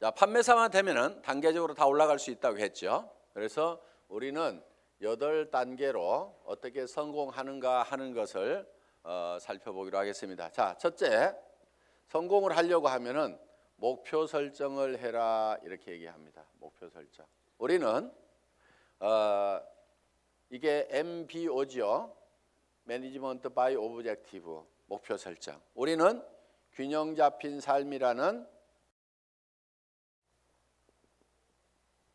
자, 판매사만 되면은 단계적으로 다 올라갈 수 있다고 했죠. 그래서 우리는 8단계로 어떻게 성공하는가 하는 것을 살펴보기로 하겠습니다. 자, 첫째, 성공을 하려고 하면은 목표 설정을 해라 이렇게 얘기합니다. 목표 설정. 우리는 이게 MBO죠. 매니지먼트 바이 오브젝티브, 목표 설정. 우리는 균형 잡힌 삶이라는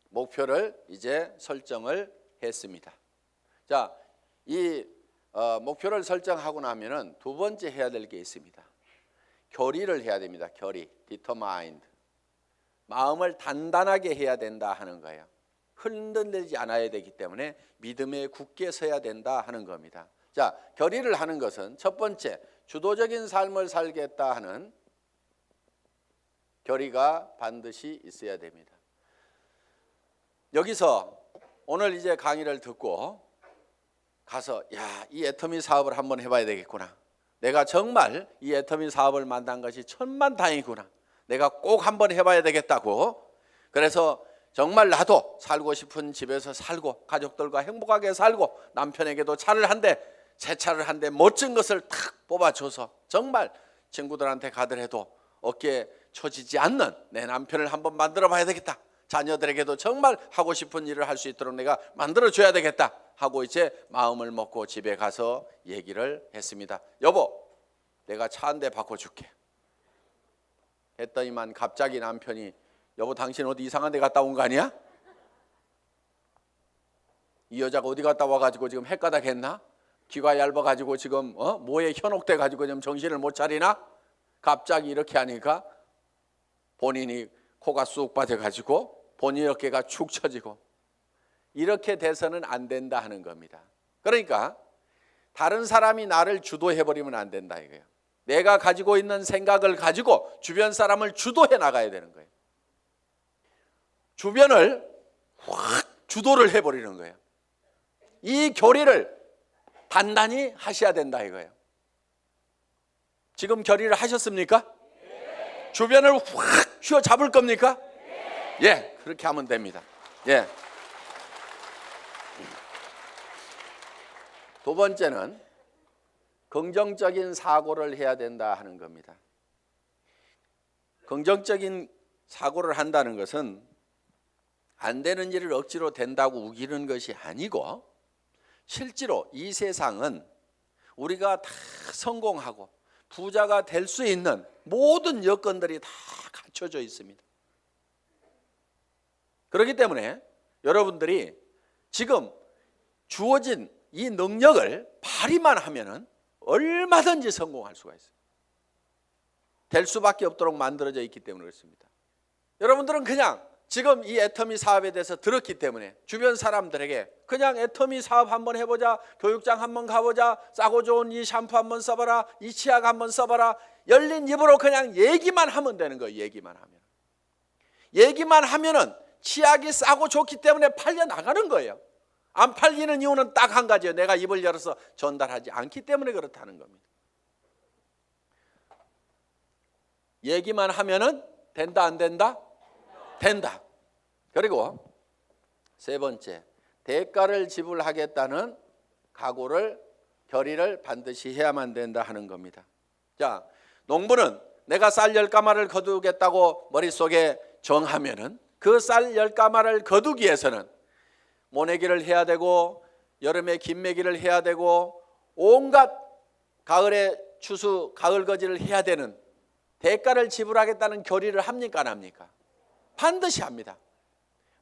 목표를 이제 설정을 했습니다. 자, 이 목표를 설정하고 나면은 두 번째 해야 될 게 있습니다. 결의를 해야 됩니다. 결의, determined. 마음을 단단하게 해야 된다 하는 거예요. 흔들리지 않아야 되기 때문에 믿음에 굳게 서야 된다 하는 겁니다. 자, 결의를 하는 것은 첫 번째, 주도적인 삶을 살겠다 하는 결의가 반드시 있어야 됩니다. 여기서 오늘 이제 강의를 듣고 가서 이 애터미 사업을 한번 해봐야 되겠구나. 내가 정말 이 애터미 사업을 만난 것이 천만다행이구나. 내가 꼭 한번 해봐야 되겠다고. 그래서 정말 나도 살고 싶은 집에서 살고 가족들과 행복하게 살고 남편에게도 차를 한 대, 새 차를 한 대 멋진 것을 탁 뽑아줘서 정말 친구들한테 가더라도 어깨에 처지지 않는 내 남편을 한번 만들어 봐야 되겠다. 자녀들에게도 정말 하고 싶은 일을 할 수 있도록 내가 만들어줘야 되겠다 하고 이제 마음을 먹고 집에 가서 얘기를 했습니다. 여보, 내가 차 한 대 바꿔줄게 했더니만 갑자기 남편이 여보, 당신 어디 이상한 데 갔다 온 거 아니야? 이 여자가 어디 갔다 와가지고 지금 헷가닥 했나? 귀가 얇아가지고 지금 뭐에 현혹돼 가지고 지금 정신을 못 차리나? 갑자기 이렇게 하니까 본인이 코가 쑥 빠져가지고 본인 어깨가 축 처지고 이렇게 돼서는 안 된다 하는 겁니다. 그러니까 다른 사람이 나를 주도해버리면 안 된다 이거예요. 내가 가지고 있는 생각을 가지고 주변 사람을 주도해 나가야 되는 거예요. 주변을 확 주도를 해버리는 거예요. 이 결의를 단단히 하셔야 된다 이거예요. 지금 결의를 하셨습니까? 네. 주변을 확 휘어잡을 겁니까? 네. 예, 그렇게 하면 됩니다. 예. 두 번째는 긍정적인 사고를 해야 된다 하는 겁니다. 긍정적인 사고를 한다는 것은 안 되는 일을 억지로 된다고 우기는 것이 아니고 실제로 이 세상은 우리가 다 성공하고 부자가 될 수 있는 모든 여건들이 다 갖춰져 있습니다. 그렇기 때문에 여러분들이 지금 주어진 이 능력을 발휘만 하면은 얼마든지 성공할 수가 있어요. 될 수밖에 없도록 만들어져 있기 때문에 그렇습니다. 여러분들은 그냥 지금 이 애터미 사업에 대해서 들었기 때문에 주변 사람들에게 그냥 애터미 사업 한번 해보자, 교육장 한번 가보자, 싸고 좋은 이 샴푸 한번 써봐라, 이 치약 한번 써봐라, 열린 입으로 그냥 얘기만 하면 되는 거예요. 얘기만 하면은 치약이 싸고 좋기 때문에 팔려 나가는 거예요. 안 팔리는 이유는 딱 한 가지예요. 내가 입을 열어서 전달하지 않기 때문에 그렇다는 겁니다. 얘기만 하면은 된다 안 된다? 된다. 그리고 세 번째, 대가를 지불하겠다는 각오를, 결의를 반드시 해야만 된다 하는 겁니다. 자, 농부는 내가 쌀 10가마를 거두겠다고 머릿속에 정하면은 그 쌀 10가마를 거두기 위해서는 모내기를 해야 되고 여름에 김매기를 해야 되고 온갖 가을에 추수, 가을거지를 해야 되는 대가를 지불하겠다는 결의를 합니까 안 합니까? 반드시 합니다.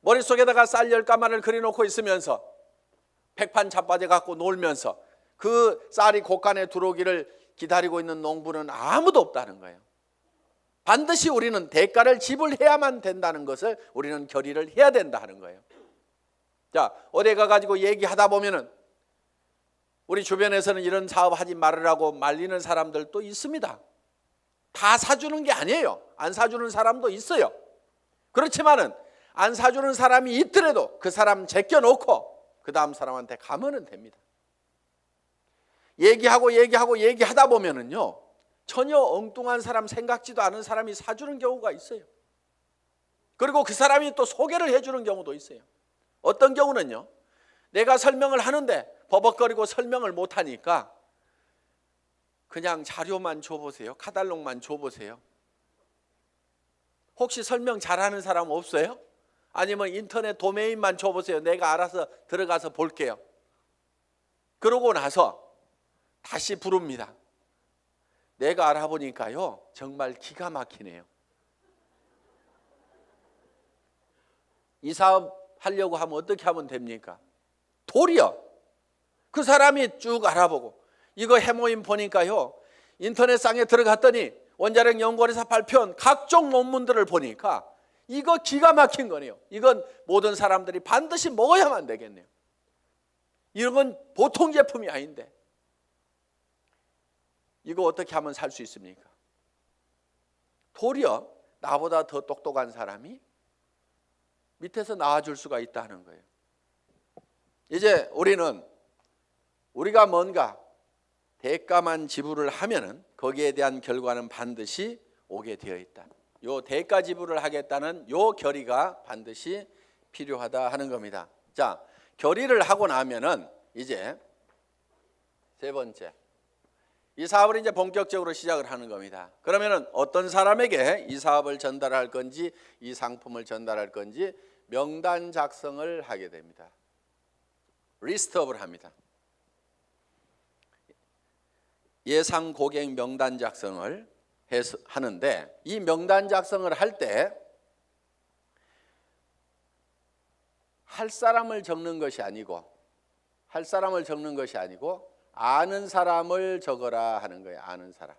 머릿속에다가 쌀 10가마를 그려놓고 있으면서 백판 자빠져 갖고 놀면서 그 쌀이 곳간에 들어오기를 기다리고 있는 농부는 아무도 없다는 거예요. 반드시 우리는 대가를 지불해야만 된다는 것을 우리는 결의를 해야 된다 하는 거예요. 자, 어디 가가지고 얘기하다 보면은 우리 주변에서는 이런 사업 하지 말으라고 말리는 사람들도 있습니다. 다 사주는 게 아니에요. 안 사주는 사람도 있어요. 그렇지만은 안 사주는 사람이 있더라도 그 사람 제껴놓고 그 다음 사람한테 가면은 됩니다. 얘기하다 보면은요 전혀 엉뚱한 사람, 생각지도 않은 사람이 사주는 경우가 있어요. 그리고 그 사람이 또 소개를 해주는 경우도 있어요. 어떤 경우는요, 내가 설명을 하는데 버벅거리고 설명을 못하니까 그냥 자료만 줘보세요. 카탈로그만 줘보세요. 혹시 설명 잘하는 사람 없어요? 아니면 인터넷 도메인만 줘보세요. 내가 알아서 들어가서 볼게요. 그러고 나서 다시 부릅니다. 내가 알아보니까요, 정말 기가 막히네요. 이 사업 하려고 하면 어떻게 하면 됩니까? 도리어 그 사람이 쭉 알아보고, 이거 해모임 보니까요, 인터넷상에 들어갔더니 원자력 연구원에서 발표한 각종 논문들을 보니까 이거 기가 막힌 거네요. 이건 모든 사람들이 반드시 먹어야만 되겠네요. 이런 건 보통 제품이 아닌데 이거 어떻게 하면 살 수 있습니까? 도리어 나보다 더 똑똑한 사람이 밑에서 나와줄 수가 있다는 거예요. 이제 우리가 뭔가 대가만 지불을 하면은 거기에 대한 결과는 반드시 오게 되어 있다. 요 대가 지불을 하겠다는 요 결의가 반드시 필요하다 하는 겁니다. 자, 결의를 하고 나면은 이제 세 번째, 이 사업을 이제 본격적으로 시작을 하는 겁니다. 그러면은 어떤 사람에게 이 사업을 전달할 건지, 이 상품을 전달할 건지 명단 작성을 하게 됩니다. 리스트업을 합니다. 예상 고객 명단 작성을 하는데, 이 명단 작성을 할 때 할 사람을 적는 것이 아니고 아는 사람을 적어라 하는 거예요. 아는 사람.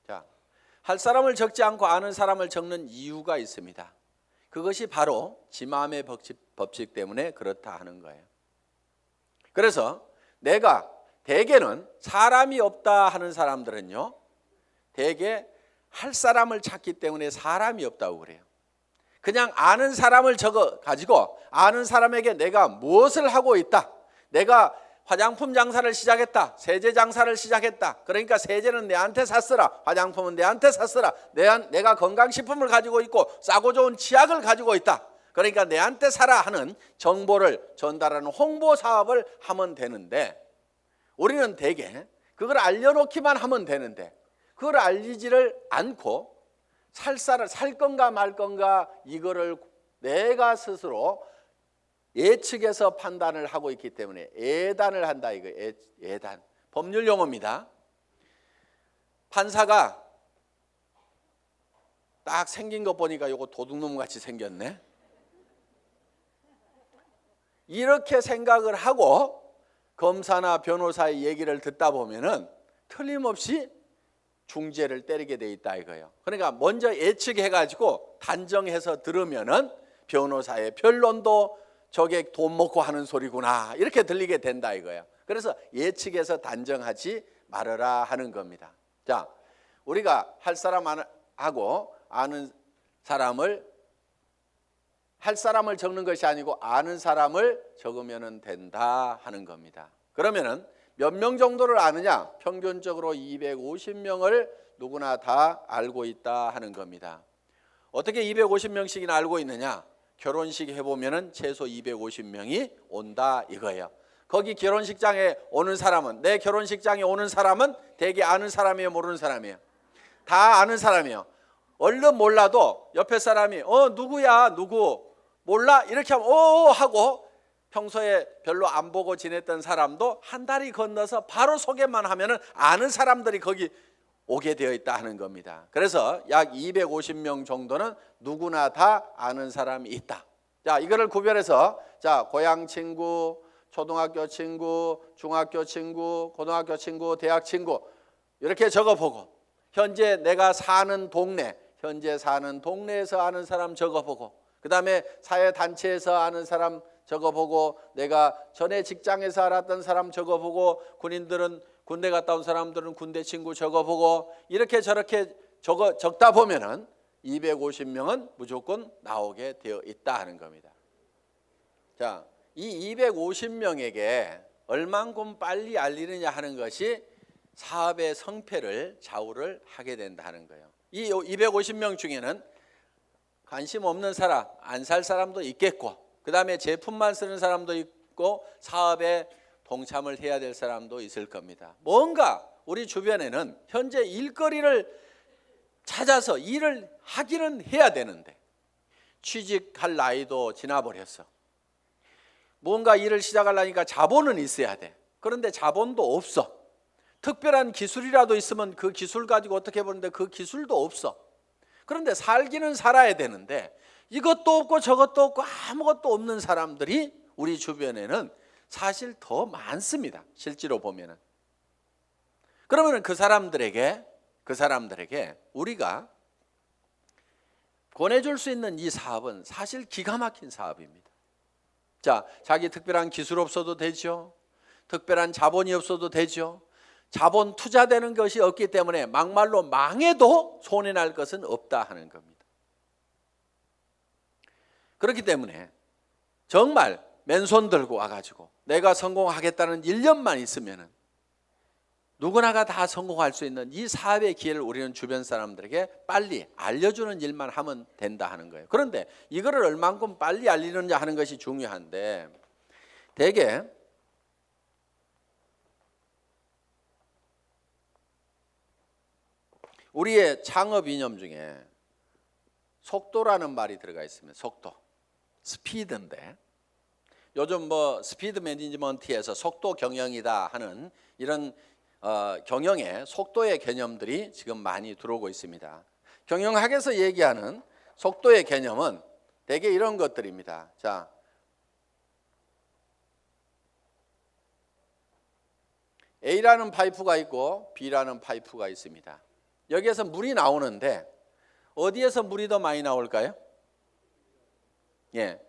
자, 할 사람을 적지 않고 아는 사람을 적는 이유가 있습니다. 그것이 바로 지마음의 법칙 때문에 그렇다 하는 거예요. 그래서 내가 대개는 사람이 없다 하는 사람들은요, 대개 할 사람을 찾기 때문에 사람이 없다고 그래요. 그냥 아는 사람을 적어 가지고 아는 사람에게 내가 무엇을 하고 있다, 내가 화장품 장사를 시작했다, 세제 장사를 시작했다, 그러니까 세제는 내한테 샀으라, 화장품은 내한테 샀으라, 내가 건강식품을 가지고 있고 싸고 좋은 치약을 가지고 있다, 그러니까 내한테 사라 하는 정보를 전달하는 홍보 사업을 하면 되는데, 우리는 대개 그걸 알려놓기만 하면 되는데 그걸 알리지를 않고 살 건가 말 건가 이거를 내가 스스로 예측해서 판단을 하고 있기 때문에 예단을 한다, 이거 예단. 법률 용어입니다. 판사가 딱 생긴 거 보니까 이거 도둑놈 같이 생겼네, 이렇게 생각을 하고 검사나 변호사의 얘기를 듣다 보면은 틀림없이 중죄를 때리게 돼 있다 이거예요. 그러니까 먼저 예측해가지고 단정해서 들으면은 변호사의 변론도 저게 돈 먹고 하는 소리구나 이렇게 들리게 된다 이거예요. 그래서 예측해서 단정하지 말아라 하는 겁니다. 자, 우리가 할 사람하고 아는 사람을, 할 사람을 적는 것이 아니고 아는 사람을 적으면 된다 하는 겁니다. 그러면은 몇 명 정도를 아느냐? 평균적으로 250명을 누구나 다 알고 있다 하는 겁니다. 어떻게 250명씩이나 알고 있느냐? 결혼식 해보면은 최소 250명이 온다 이거예요. 거기 결혼식장에 오는 사람은, 내 결혼식장에 오는 사람은 대개 아는 사람이에요, 모르는 사람이에요? 다 아는 사람이에요. 얼른 몰라도 옆에 사람이 누구야, 누구 몰라? 이렇게 하면 하고, 평소에 별로 안 보고 지냈던 사람도 한 다리 건너서 바로 소개만 하면은 아는 사람들이 거기 오게 되어 있다 하는 겁니다. 그래서 약 250명 정도는 누구나 다 아는 사람이 있다. 자, 이거를 구별해서, 자, 고향 친구, 초등학교 친구, 중학교 친구, 고등학교 친구, 대학 친구 이렇게 적어보고, 현재 내가 사는 동네, 현재 사는 동네에서 아는 사람 적어보고, 그 다음에 사회단체에서 아는 사람 적어보고, 내가 전에 직장에서 알았던 사람 적어보고, 군인들은 군대 갔다 온 사람들은 군대 친구 적어보고, 이렇게 저렇게 적다 보면은 250명은 무조건 나오게 되어 있다 하는 겁니다. 자, 이 250명에게 얼만큼 빨리 알리느냐 하는 것이 사업의 성패를 좌우를 하게 된다는 거예요. 이 250명 중에는 관심 없는 사람, 안 살 사람도 있겠고, 그 다음에 제품만 쓰는 사람도 있고, 사업에 동참을 해야 될 사람도 있을 겁니다. 뭔가 우리 주변에는 현재 일거리를 찾아서 일을 하기는 해야 되는데 취직할 나이도 지나버렸어. 뭔가 일을 시작하려니까 자본은 있어야 돼. 그런데 자본도 없어. 특별한 기술이라도 있으면 그 기술 가지고 어떻게 보는데 그 기술도 없어. 그런데 살기는 살아야 되는데 이것도 없고 저것도 없고 아무것도 없는 사람들이 우리 주변에는 사실 더 많습니다. 실제로 보면은. 그러면 그 사람들에게 우리가 권해줄 수 있는 이 사업은 사실 기가 막힌 사업입니다. 자, 자기 특별한 기술 없어도 되죠. 특별한 자본이 없어도 되죠. 자본 투자되는 것이 없기 때문에 막말로 망해도 손해날 것은 없다 하는 겁니다. 그렇기 때문에 정말 맨손 들고 와가지고 내가 성공하겠다는 1년만 있으면은 누구나가 다 성공할 수 있는 이 사업의 기회를 우리는 주변 사람들에게 빨리 알려주는 일만 하면 된다 하는 거예요. 그런데 이거를 얼만큼 빨리 알리느냐 하는 것이 중요한데 대개 우리의 창업 이념 중에 속도라는 말이 들어가 있습니다. 속도, 스피드인데 요즘 뭐 스피드 매니지먼트에서 속도 경영이다 하는 이런 경영의 속도의 개념들이 지금 많이 들어오고 있습니다. 경영학에서 얘기하는 속도의 개념은 대개 이런 것들입니다. 자, A라는 파이프가 있고 B라는 파이프가 있습니다. 여기에서 물이 나오는데 어디에서 물이 더 많이 나올까요? 예,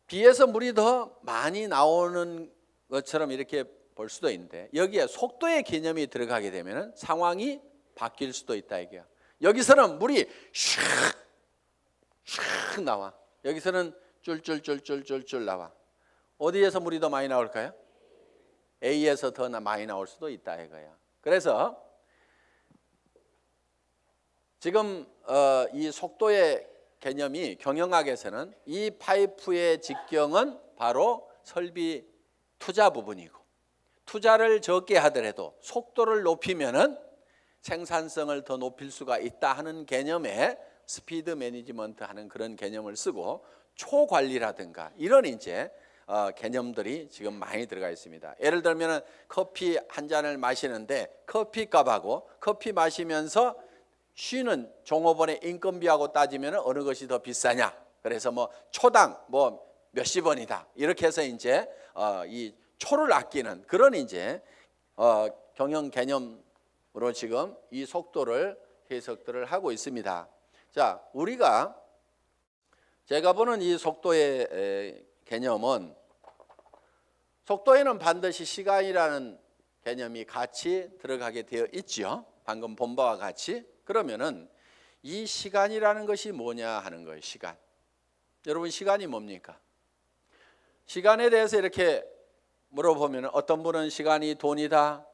B에서 물이 더 많이 나오는 것처럼 이렇게 볼 수도 있는데 여기에 속도의 개념이 들어가게 되면 상황이 바뀔 수도 있다 이게요. 여기서는 물이 슉 나와. 여기서는 쫄쫄쫄쫄쫄쫄 나와. 어디에서 물이 더 많이 나올까요? A에서 더 많이 나올 수도 있다 이거예요. 그래서 지금 이 속도의 개념이 경영학에서는 이 파이프의 직경은 바로 설비 투자 부분이고 투자를 적게 하더라도 속도를 높이면은 생산성을 더 높일 수가 있다 하는 개념의 스피드 매니지먼트 하는 그런 개념을 쓰고 초관리라든가 이런 이제 개념들이 지금 많이 들어가 있습니다. 예를 들면 커피 한 잔을 마시는데 커피값하고 커피 마시면서 쉬는 종업원의 인건비하고 따지면 어느 것이 더 비싸냐? 그래서 뭐 초당 뭐 몇십 원이다. 이렇게 해서 이제 이 초를 아끼는 그런 이제 경영 개념으로 지금 이 속도를 해석들을 하고 있습니다. 자, 우리가 제가 보는 이 속도의 개념은 속도에는 반드시 시간이라는 개념이 같이 들어가게 되어 있죠. 방금 본 바와 같이. 그러면은 이 시간이라는 것이 뭐냐 하는 거예요. 시간. 여러분 시간이 뭡니까? 시간에 대해서 이렇게 물어보면 어떤 분은 시간이 돈이다.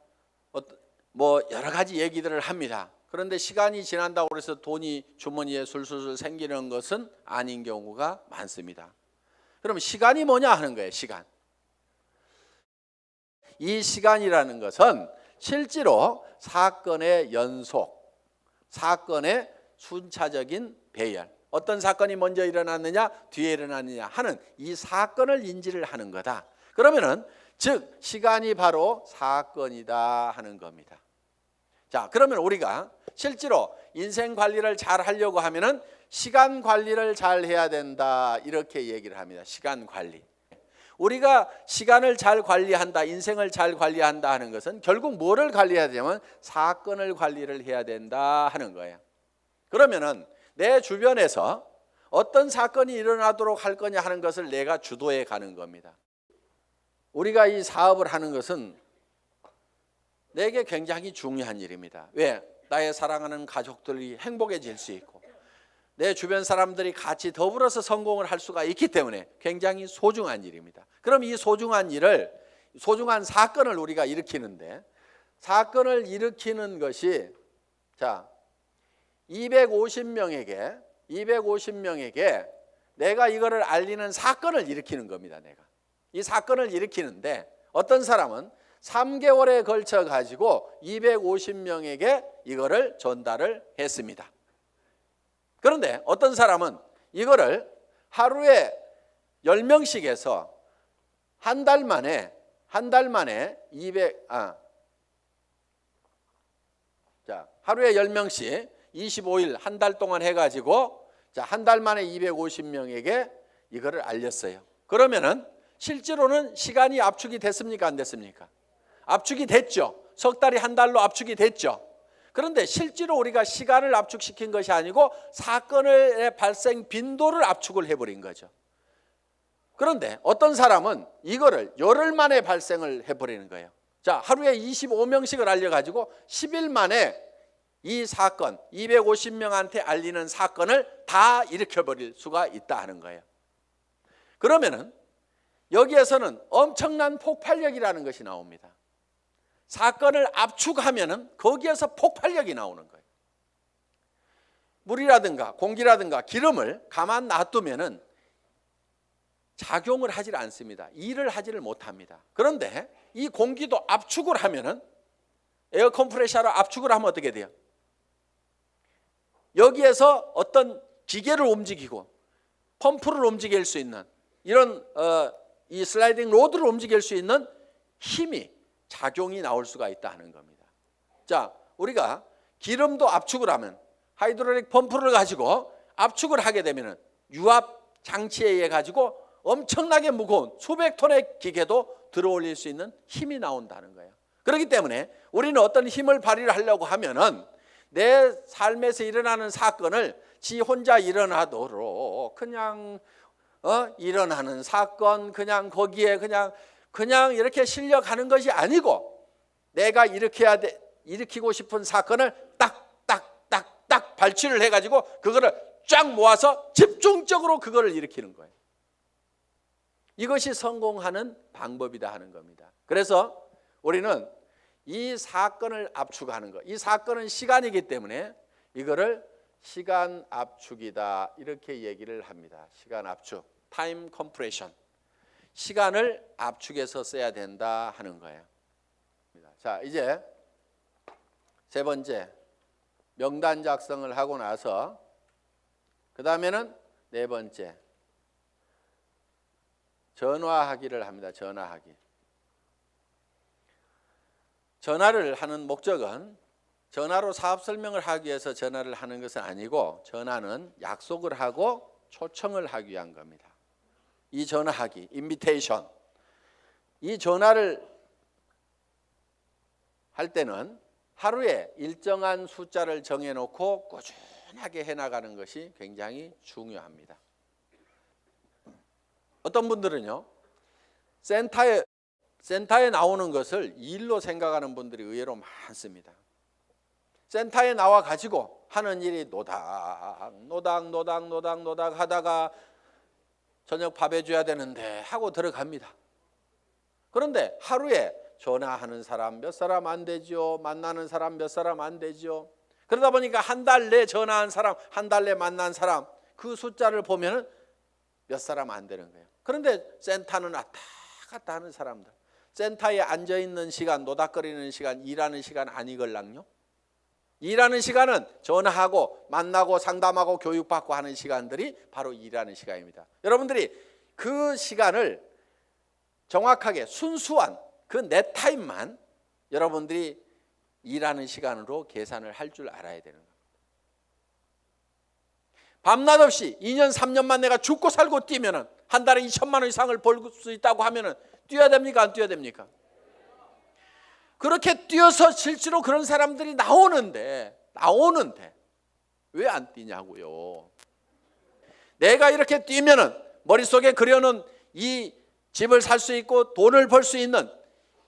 뭐 여러 가지 얘기들을 합니다. 그런데 시간이 지난다고 해서 돈이 주머니에 술술 생기는 것은 아닌 경우가 많습니다. 그럼 시간이 뭐냐 하는 거예요. 시간. 이 시간이라는 것은 실제로 사건의 연속, 사건의 순차적인 배열, 어떤 사건이 먼저 일어났느냐 뒤에 일어났느냐 하는 이 사건을 인지를 하는 거다. 그러면은 즉 시간이 바로 사건이다 하는 겁니다. 자, 그러면 우리가 실제로 인생 관리를 잘 하려고 하면은 시간 관리를 잘 해야 된다 이렇게 얘기를 합니다. 시간 관리. 우리가 시간을 잘 관리한다, 인생을 잘 관리한다 하는 것은 결국 뭐를 관리해야 되냐면 사건을 관리를 해야 된다 하는 거예요. 그러면은 내 주변에서 어떤 사건이 일어나도록 할 거냐 하는 것을 내가 주도해 가는 겁니다. 우리가 이 사업을 하는 것은 내게 굉장히 중요한 일입니다. 왜? 나의 사랑하는 가족들이 행복해질 수 있고 내 주변 사람들이 같이 더불어서 성공을 할 수가 있기 때문에 굉장히 소중한 일입니다. 그럼 이 소중한 일을, 소중한 사건을 우리가 일으키는데 사건을 일으키는 것이 자 250명에게 250명에게 내가 이거를 알리는 사건을 일으키는 겁니다. 내가 이 사건을 일으키는데 어떤 사람은 3개월에 걸쳐 가지고 250명에게 이거를 전달을 했습니다. 그런데 어떤 사람은 이거를 하루에 10명씩 해서 한 달 만에 200 하루에 10명씩 25일 한 달 동안 해 가지고 한 달 만에 250명에게 이거를 알렸어요. 그러면은 실제로는 시간이 압축이 됐습니까? 안 됐습니까? 압축이 됐죠. 석 달이 한 달로 압축이 됐죠. 그런데 실제로 우리가 시간을 압축시킨 것이 아니고 사건의 발생 빈도를 압축을 해버린 거죠. 그런데 어떤 사람은 이거를 열흘 만에 발생을 해버리는 거예요. 자, 하루에 25명씩을 알려가지고 10일 만에 이 사건, 250명한테 알리는 사건을 다 일으켜버릴 수가 있다 하는 거예요. 그러면은 여기에서는 엄청난 폭발력이라는 것이 나옵니다. 사건을 압축하면은 거기에서 폭발력이 나오는 거예요. 물이라든가 공기라든가 기름을 가만 놔두면은 작용을 하질 않습니다. 일을 하지를 못합니다. 그런데 이 공기도 압축을 하면은 에어 컴프레셔로 압축을 하면 어떻게 돼요? 여기에서 어떤 기계를 움직이고 펌프를 움직일 수 있는 이런 이 슬라이딩 로드를 움직일 수 있는 힘이 작용이 나올 수가 있다 하는 겁니다. 자, 우리가 기름도 압축을 하면 하이드롤릭 펌프를 가지고 압축을 하게 되면은 유압 장치에 의해 가지고 엄청나게 무거운 수백 톤의 기계도 들어올릴 수 있는 힘이 나온다는 거예요. 그렇기 때문에 우리는 어떤 힘을 발휘를 하려고 하면은 내 삶에서 일어나는 사건을 지 혼자 일어나도록 그냥 일어나는 사건 그냥 거기에 그냥 이렇게 실려가는 것이 아니고 내가 일으키고 싶은 사건을 딱 발치를 해가지고 그거를 쫙 모아서 집중적으로 그거를 일으키는 거예요. 이것이 성공하는 방법이다 하는 겁니다. 그래서 우리는 이 사건을 압축하는 것, 이 사건은 시간이기 때문에 이거를 시간 압축이다 이렇게 얘기를 합니다. 시간 압축, 타임 컴프레션. 시간을 압축해서 써야 된다 하는 거예요. 자, 이제 세 번째 명단 작성을 하고 나서 그 다음에는 네 번째 전화하기를 합니다. 전화하기. 전화를 하는 목적은 전화로 사업 설명을 하기 위해서 전화를 하는 것은 아니고 전화는 약속을 하고 초청을 하기 위한 겁니다. 이 전화하기, 인비테이션. 이 전화를 할 때는 하루에 일정한 숫자를 정해놓고 꾸준하게 해나가는 것이 굉장히 중요합니다. 어떤 분들은요, 센터에 나오는 것을 일로 생각하는 분들이 의외로 많습니다. 센터에 나와 가지고 하는 일이 노닥 하다가 저녁 밥 해줘야 되는데 하고 들어갑니다. 그런데 하루에 전화하는 사람 몇 사람 안 되죠. 만나는 사람 몇 사람 안 되죠. 그러다 보니까 한 달 내 전화한 사람, 한 달 내 만난 사람 그 숫자를 보면은 몇 사람 안 되는 거예요. 그런데 센터는 왔다 갔다 하는 사람들, 센터에 앉아있는 시간, 노닥거리는 시간, 일하는 시간 아니걸랑요. 일하는 시간은 전화하고 만나고 상담하고 교육받고 하는 시간들이 바로 일하는 시간입니다. 여러분들이 그 시간을 정확하게 순수한 그 내 타임만 여러분들이 일하는 시간으로 계산을 할 줄 알아야 되는 겁니다. 밤낮 없이 2년 3년만 내가 죽고 살고 뛰면은 한 달에 2천만 원 이상을 벌 수 있다고 하면은 뛰어야 됩니까? 안 뛰어야 됩니까? 그렇게 뛰어서 실제로 그런 사람들이 나오는데 왜 안 뛰냐고요. 내가 이렇게 뛰면은 머릿속에 그려놓은 이 집을 살 수 있고 돈을 벌 수 있는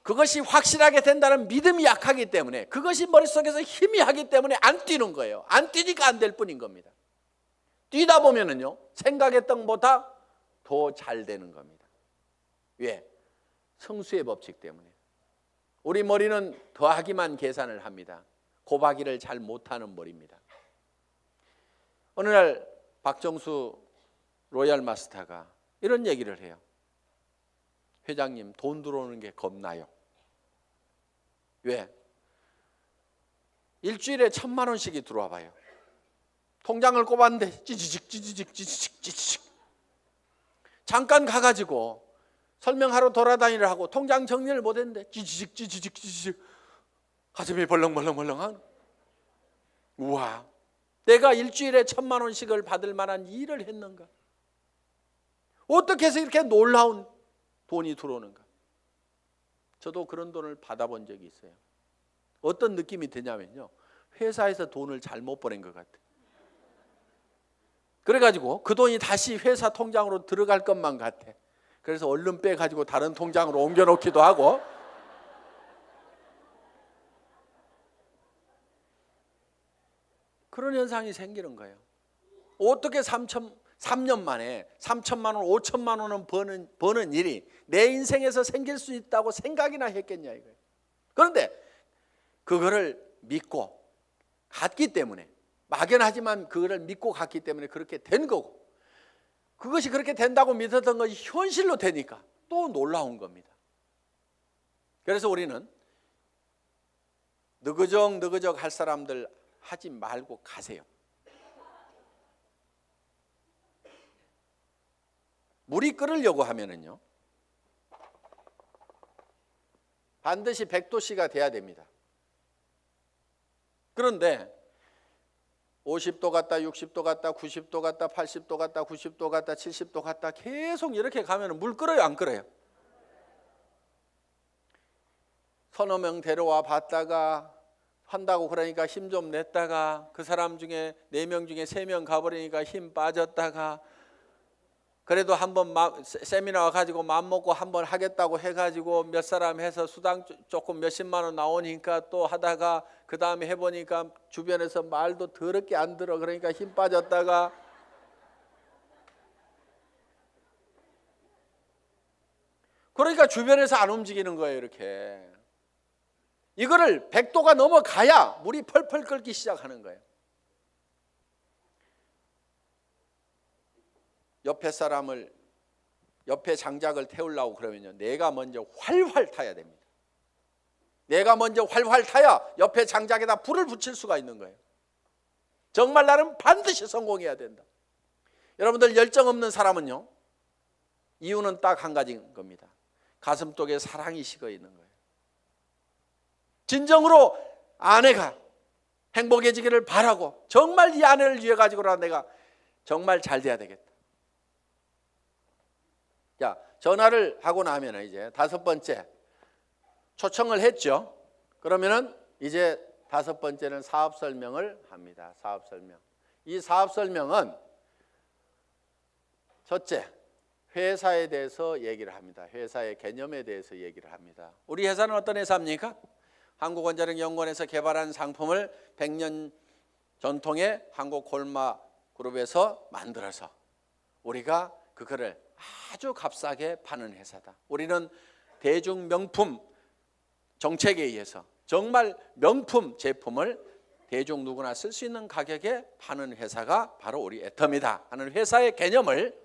그것이 확실하게 된다는 믿음이 약하기 때문에 그것이 머릿속에서 희미하기 때문에 안 뛰는 거예요. 안 뛰니까 안 될 뿐인 겁니다. 뛰다 보면은요, 생각했던 것보다 더 잘 되는 겁니다. 왜? 성수의 법칙 때문에. 우리 머리는 더하기만 계산을 합니다. 곱하기를 잘 못하는 머리입니다. 어느 날 박정수 로얄 마스터가 이런 얘기를 해요. 회장님, 돈 들어오는 게 겁나요. 왜? 일주일에 1,000만 원씩이 들어와 봐요. 통장을 꼽았는데 찌지직 잠깐 가가지고 설명하러 돌아다니려 하고 통장 정리를 못했는데 찌지직 가슴이 벌렁벌렁한. 우와, 내가 일주일에 1,000만 원씩을 받을 만한 일을 했는가? 어떻게 해서 이렇게 놀라운 돈이 들어오는가? 저도 그런 돈을 받아본 적이 있어요. 어떤 느낌이 드냐면요, 회사에서 돈을 잘못 보낸 것 같아요. 그래가지고 그 돈이 다시 회사 통장으로 들어갈 것만 같아. 그래서 얼른 빼가지고 다른 통장으로 옮겨놓기도 하고. 그런 현상이 생기는 거예요. 어떻게 3년 만에 3천만 원, 5천만 원은 버는 일이 내 인생에서 생길 수 있다고 생각이나 했겠냐 이거예요. 그런데 그거를 믿고 갔기 때문에, 막연하지만 그거를 믿고 갔기 때문에 그렇게 된 거고, 그것이 그렇게 된다고 믿었던 것이 현실로 되니까 또 놀라운 겁니다. 그래서 우리는 느그적 할 사람들 하지 말고 가세요. 물이 끓으려고 하면은요, 반드시 100도씨가 돼야 됩니다. 그런데 50도 갔다 60도 갔다 90도 갔다 80도 갔다 90도 갔다 70도 갔다 계속 이렇게 가면 물 끓어요, 안 끓어요? 서너 명 데려와 봤다가 한다고 그러니까 힘 좀 냈다가 그 사람 중에 4명 중에 3명 가버리니까 힘 빠졌다가, 그래도 한번 세미나 가지고 맘먹고 한번 하겠다고 해가지고 몇 사람 해서 수당 조금 몇십만 원 나오니까 또 하다가 그 다음에 해보니까 주변에서 말도 더럽게 안 들어. 그러니까 힘 빠졌다가, 그러니까 주변에서 안 움직이는 거예요. 이렇게 이거를 100도가 넘어가야 물이 펄펄 끓기 시작하는 거예요. 옆에 장작을 태우려고 그러면요, 내가 먼저 활활 타야 됩니다. 내가 먼저 활활 타야 옆에 장작에다 불을 붙일 수가 있는 거예요. 정말 나는 반드시 성공해야 된다. 여러분들, 열정 없는 사람은요, 이유는 딱 한 가지인 겁니다. 가슴속에 사랑이 식어 있는 거예요. 진정으로 아내가 행복해지기를 바라고, 정말 이 아내를 위해 가지고라 내가 정말 잘 돼야 되겠다. 자, 전화를 하고 나면 이제 5번째 초청을 했죠. 그러면은 이제 5번째는 사업 설명을 합니다. 사업 설명. 이 사업 설명은 첫째, 회사에 대해서 얘기를 합니다. 회사의 개념에 대해서 얘기를 합니다. 우리 회사는 어떤 회사입니까? 한국원자력연구원에서 개발한 상품을 100년 전통의 한국콜마그룹에서 만들어서 우리가 그거를 아주 값싸게 파는 회사다. 우리는 대중 명품 정책에 의해서 정말 명품 제품을 대중 누구나 쓸 수 있는 가격에 파는 회사가 바로 우리 애텀이다 하는 회사의 개념을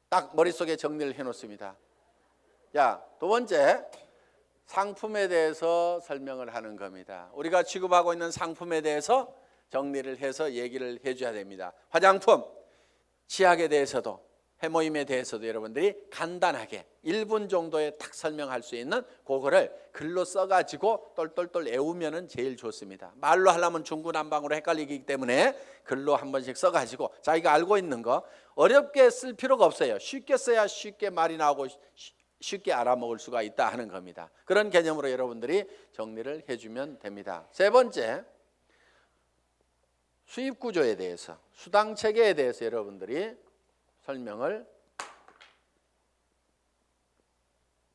딱 머릿속에 정리를 해놓습니다. 자, 두 번째, 상품에 대해서 설명을 하는 겁니다. 우리가 취급하고 있는 상품에 대해서 정리를 해서 얘기를 해줘야 됩니다. 화장품, 치약에 대해서도, 해모임에 대해서도 여러분들이 간단하게 1분 정도에 딱 설명할 수 있는 그거를 글로 써가지고 똘똘똘 외우면 제일 좋습니다. 말로 하려면 중구난방으로 헷갈리기 때문에 글로 한 번씩 써가지고 자기가 알고 있는 거 어렵게 쓸 필요가 없어요. 쉽게 써야 쉽게 말이 나오고 쉽게 알아먹을 수가 있다 하는 겁니다. 그런 개념으로 여러분들이 정리를 해주면 됩니다. 세 번째, 수입 구조에 대해서, 수당 체계에 대해서 여러분들이 설명을,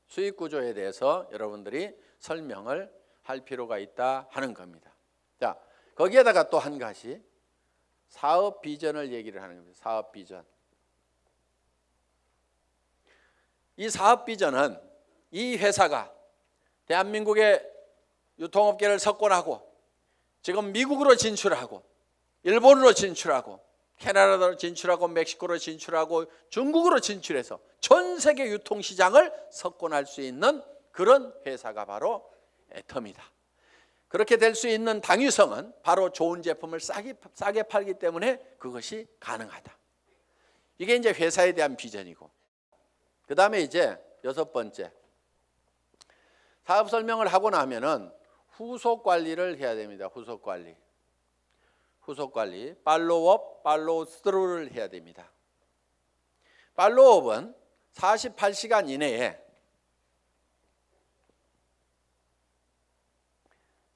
수익 구조에 대해서 여러분들이 설명을 할 필요가 있다 하는 겁니다. 자, 거기에다가 또 한 가지 사업 비전을 얘기를 하는 겁니다. 사업 비전. 이 사업 비전은 이 회사가 대한민국의 유통업계를 석권하고 지금 미국으로 진출하고 일본으로 진출하고 캐나다로 진출하고 멕시코로 진출하고 중국으로 진출해서 전 세계 유통시장을 석권할 수 있는 그런 회사가 바로 애텀이다. 그렇게 될 수 있는 당위성은 바로 좋은 제품을 싸게 팔기 때문에 그것이 가능하다. 이게 이제 회사에 대한 비전이고, 그 다음에 이제 6번째, 사업 설명을 하고 나면은 후속 관리를 해야 됩니다. 후속 관리, 팔로우업, 팔로우스루를 해야 됩니다. 팔로우업은 48시간 이내에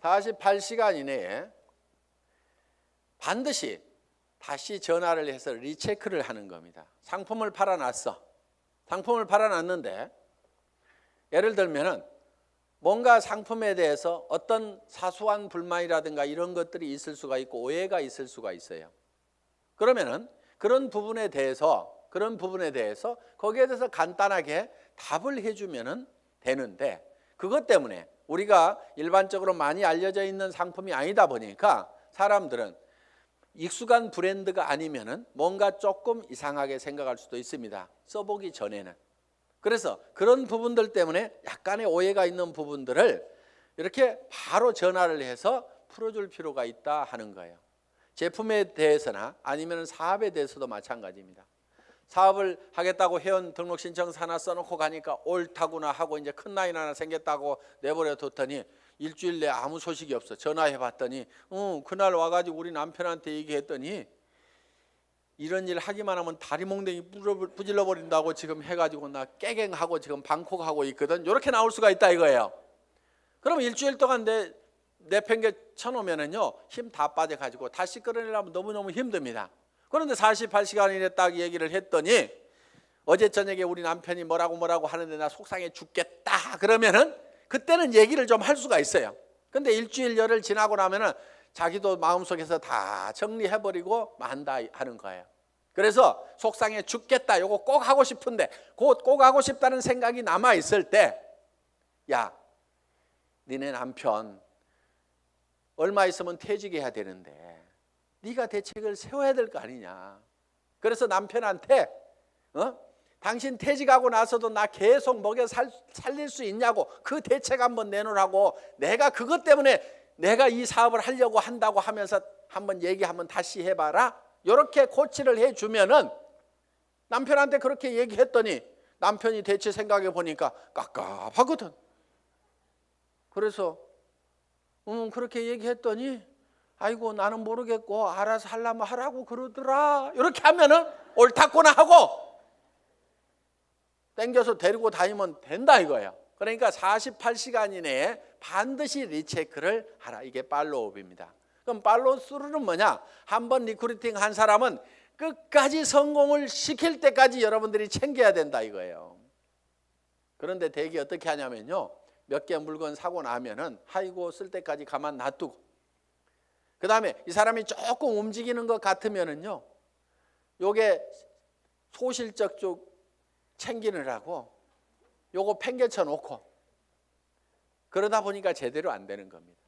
48시간 이내에 반드시 다시 전화를 해서 리체크를 하는 겁니다. 상품을 팔아놨어. 상품을 팔아놨는데 예를 들면은 뭔가 상품에 대해서 어떤 사소한 불만이라든가 이런 것들이 있을 수가 있고 오해가 있을 수가 있어요. 그러면은 그런 부분에 대해서 거기에 대해서 간단하게 답을 해주면은 되는데, 그것 때문에 우리가 일반적으로 많이 알려져 있는 상품이 아니다 보니까 사람들은 익숙한 브랜드가 아니면은 뭔가 조금 이상하게 생각할 수도 있습니다. 써보기 전에는. 그래서 그런 부분들 때문에 약간의 오해가 있는 부분들을 이렇게 바로 전화를 해서 풀어줄 필요가 있다 하는 거예요. 제품에 대해서나 아니면 사업에 대해서도 마찬가지입니다. 사업을 하겠다고 회원 등록 신청서 하나 써놓고 가니까 옳다구나 하고 이제 큰 라인 하나 생겼다고 내버려 뒀더니 일주일 내에 아무 소식이 없어. 전화해 봤더니 그날 와가지고 우리 남편한테 얘기했더니 이런 일 하기만 하면 다리 몽댕이 부질러 버린다고 지금 해가지고 나 깨갱하고 지금 방콕하고 있거든. 이렇게 나올 수가 있다 이거예요. 그럼 일주일 동안 내팽개 쳐놓으면은요 힘 다 빠져가지고 다시 끌어내려면 너무너무 힘듭니다. 그런데 48시간 이내 딱 얘기를 했더니 어제 저녁에 우리 남편이 뭐라고 하는데 나 속상해 죽겠다 그러면은 그때는 얘기를 좀 할 수가 있어요. 근데 일주일 열흘 지나고 나면은 자기도 마음속에서 다 정리해버리고 만다 하는 거예요. 그래서 속상해 죽겠다 요거 꼭 하고 싶은데 꼭 하고 싶다는 생각이 남아있을 때, 야 니네 남편 얼마 있으면 퇴직해야 되는데 네가 대책을 세워야 될 거 아니냐. 그래서 남편한테 당신 퇴직하고 나서도 나 계속 먹여 살릴 수 있냐고 그 대책 한번 내놓으라고, 내가 그것 때문에 내가 이 사업을 하려고 한다고 하면서 한번 얘기 한번 다시 해봐라. 이렇게 코치를 해주면은 남편한테 그렇게 얘기했더니 남편이 대체 생각해 보니까 깝깝하거든. 그래서 그렇게 얘기했더니 아이고 나는 모르겠고 알아서 하려면 하라고 그러더라. 이렇게 하면은 옳다구나 하고 땡겨서 데리고 다니면 된다 이거예요. 그러니까 48시간 이내에 반드시 리체크를 하라. 이게 팔로우업입니다. 그럼 팔로우스루는 뭐냐? 한번 리크루팅 한 사람은 끝까지 성공을 시킬 때까지 여러분들이 챙겨야 된다 이거예요. 그런데 대개 어떻게 하냐면요, 몇 개 물건 사고 나면은 아이고 쓸 때까지 가만 놔두고, 그 다음에 이 사람이 조금 움직이는 것 같으면은요, 요게 소실적 쪽 챙기느라고 요거 팽개쳐 놓고 그러다 보니까 제대로 안 되는 겁니다.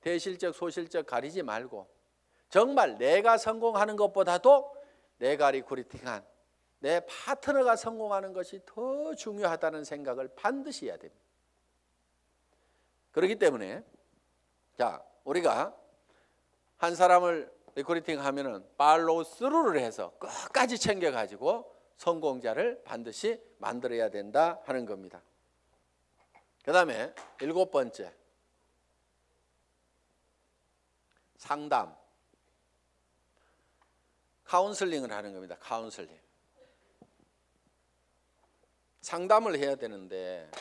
대실적 소실적 가리지 말고 정말 내가 성공하는 것보다도 내가 리크루팅한 내 파트너가 성공하는 것이 더 중요하다는 생각을 반드시 해야 됩니다. 그렇기 때문에 자, 우리가 한 사람을 리크루팅 하면은 팔로우 스루를 해서 끝까지 챙겨가지고 성공자를 반드시 만들어야 된다 하는 겁니다. 그 다음에 7번째, 상담, 카운슬링을 하는 겁니다. 카운슬링. 상담을 해야 되는데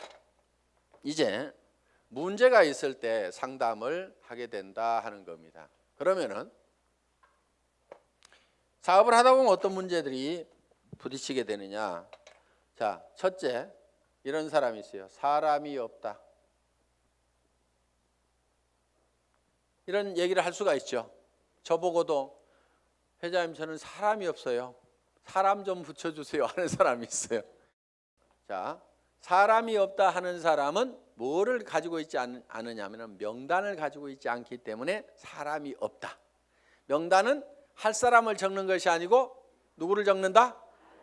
이제 문제가 있을 때 상담을 하게 된다 하는 겁니다. 그러면은 사업을 하다 보면 어떤 문제들이 부딪히게 되느냐. 자, 첫째, 이런 사람이 있어요. 사람이 없다. 이런 얘기를 할 수가 있죠. 저보고도 회장님 저는 사람이 없어요. 사람 좀 붙여주세요 하는 사람이 있어요. 자, 사람이 없다 하는 사람은 뭐를 가지고 있지 않느냐면 명단을 가지고 있지 않기 때문에 사람이 없다. 명단은 할 사람을 적는 것이 아니고 누구를 적는다?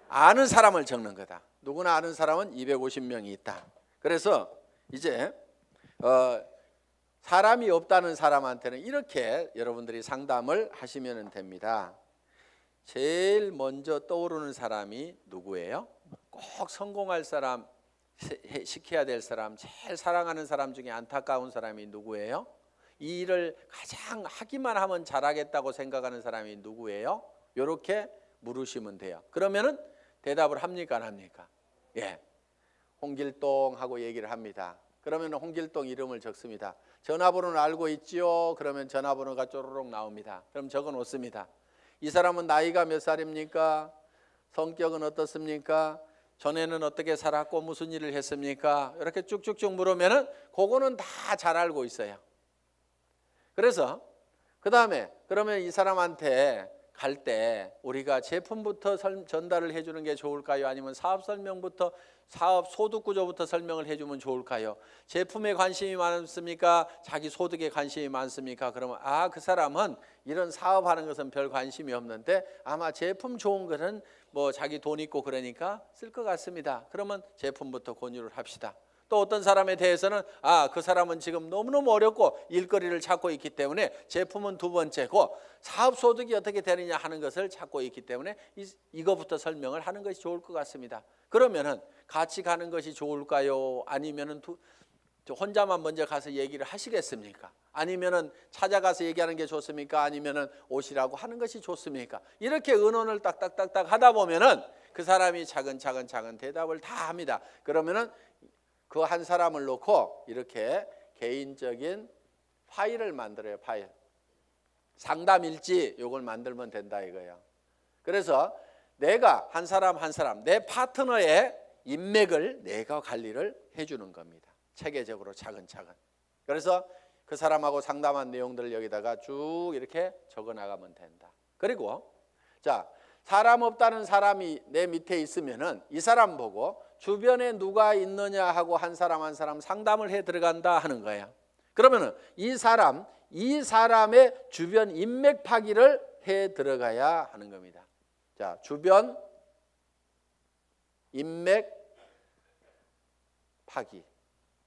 아는 사람을 적는 거다. 누구나 아는 사람은 250명이 있다. 그래서 이제 사람이 없다는 사람한테는 이렇게 여러분들이 상담을 하시면 됩니다. 제일 먼저 떠오르는 사람이 누구예요? 꼭 성공할 사람, 시켜야 될 사람, 제일 사랑하는 사람 중에 안타까운 사람이 누구예요? 이 일을 가장 하기만 하면 잘하겠다고 생각하는 사람이 누구예요? 이렇게 물으시면 돼요. 그러면은 대답을 합니까 안 합니까? 예, 홍길동 하고 얘기를 합니다. 그러면 홍길동 이름을 적습니다. 전화번호는 알고 있지요? 그러면 전화번호가 쪼르륵 나옵니다. 그럼 적어 놓습니다. 이 사람은 나이가 몇 살입니까? 성격은 어떻습니까? 전에는 어떻게 살았고 무슨 일을 했습니까? 이렇게 쭉쭉쭉 물으면은 그거는 다 잘 알고 있어요. 그래서 그 다음에 그러면 이 사람한테 갈 때 우리가 제품부터 전달을 해주는 게 좋을까요? 아니면 사업 설명부터 사업 소득 구조부터 설명을 해주면 좋을까요? 제품에 관심이 많습니까? 자기 소득에 관심이 많습니까? 그러면 그 사람은 이런 사업하는 것은 별 관심이 없는데 아마 제품 좋은 거는 뭐 자기 돈 있고 그러니까 쓸 것 같습니다. 그러면 제품부터 권유를 합시다. 또 어떤 사람에 대해서는 그 사람은 지금 너무너무 어렵고 일거리를 찾고 있기 때문에 제품은 두 번째고 사업 소득이 어떻게 되느냐 하는 것을 찾고 있기 때문에 이거부터 설명을 하는 것이 좋을 것 같습니다. 그러면은 같이 가는 것이 좋을까요? 아니면은 혼자만 먼저 가서 얘기를 하시겠습니까? 아니면은 찾아가서 얘기하는 게 좋습니까? 아니면은 오시라고 하는 것이 좋습니까? 이렇게 의논을 딱딱딱딱 하다 보면은 그 사람이 차근차근 대답을 다 합니다. 그러면은 그 한 사람을 놓고 이렇게 개인적인 파일을 만들어요. 파일. 상담일지 요걸 만들면 된다 이거예요. 그래서 내가 한 사람 내 파트너의 인맥을 내가 관리를 해주는 겁니다. 체계적으로 차근차근. 그래서 그 사람하고 상담한 내용들을 여기다가 쭉 이렇게 적어 나가면 된다. 그리고 자, 사람 없다는 사람이 내 밑에 있으면은 이 사람 보고 주변에 누가 있느냐 하고 한 사람 상담을 해 들어간다 하는 거예요. 그러면은 이 사람의 주변 인맥 파기를 해 들어가야 하는 겁니다. 자, 주변 인맥 파기.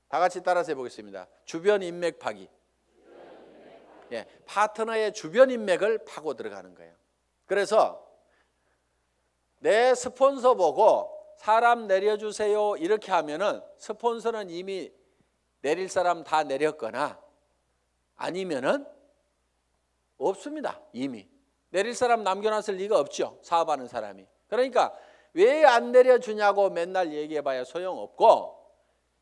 다 같이 따라서 해보겠습니다. 주변 인맥 파기. 예, 파트너의 주변 인맥을 파고 들어가는 거예요. 그래서 내 스폰서 보고 사람 내려주세요 이렇게 하면은 스폰서는 이미 내릴 사람 다 내렸거나 아니면은 없습니다. 이미 내릴 사람 남겨놨을 리가 없죠. 사업하는 사람이. 그러니까 왜 안 내려주냐고 맨날 얘기해봐야 소용없고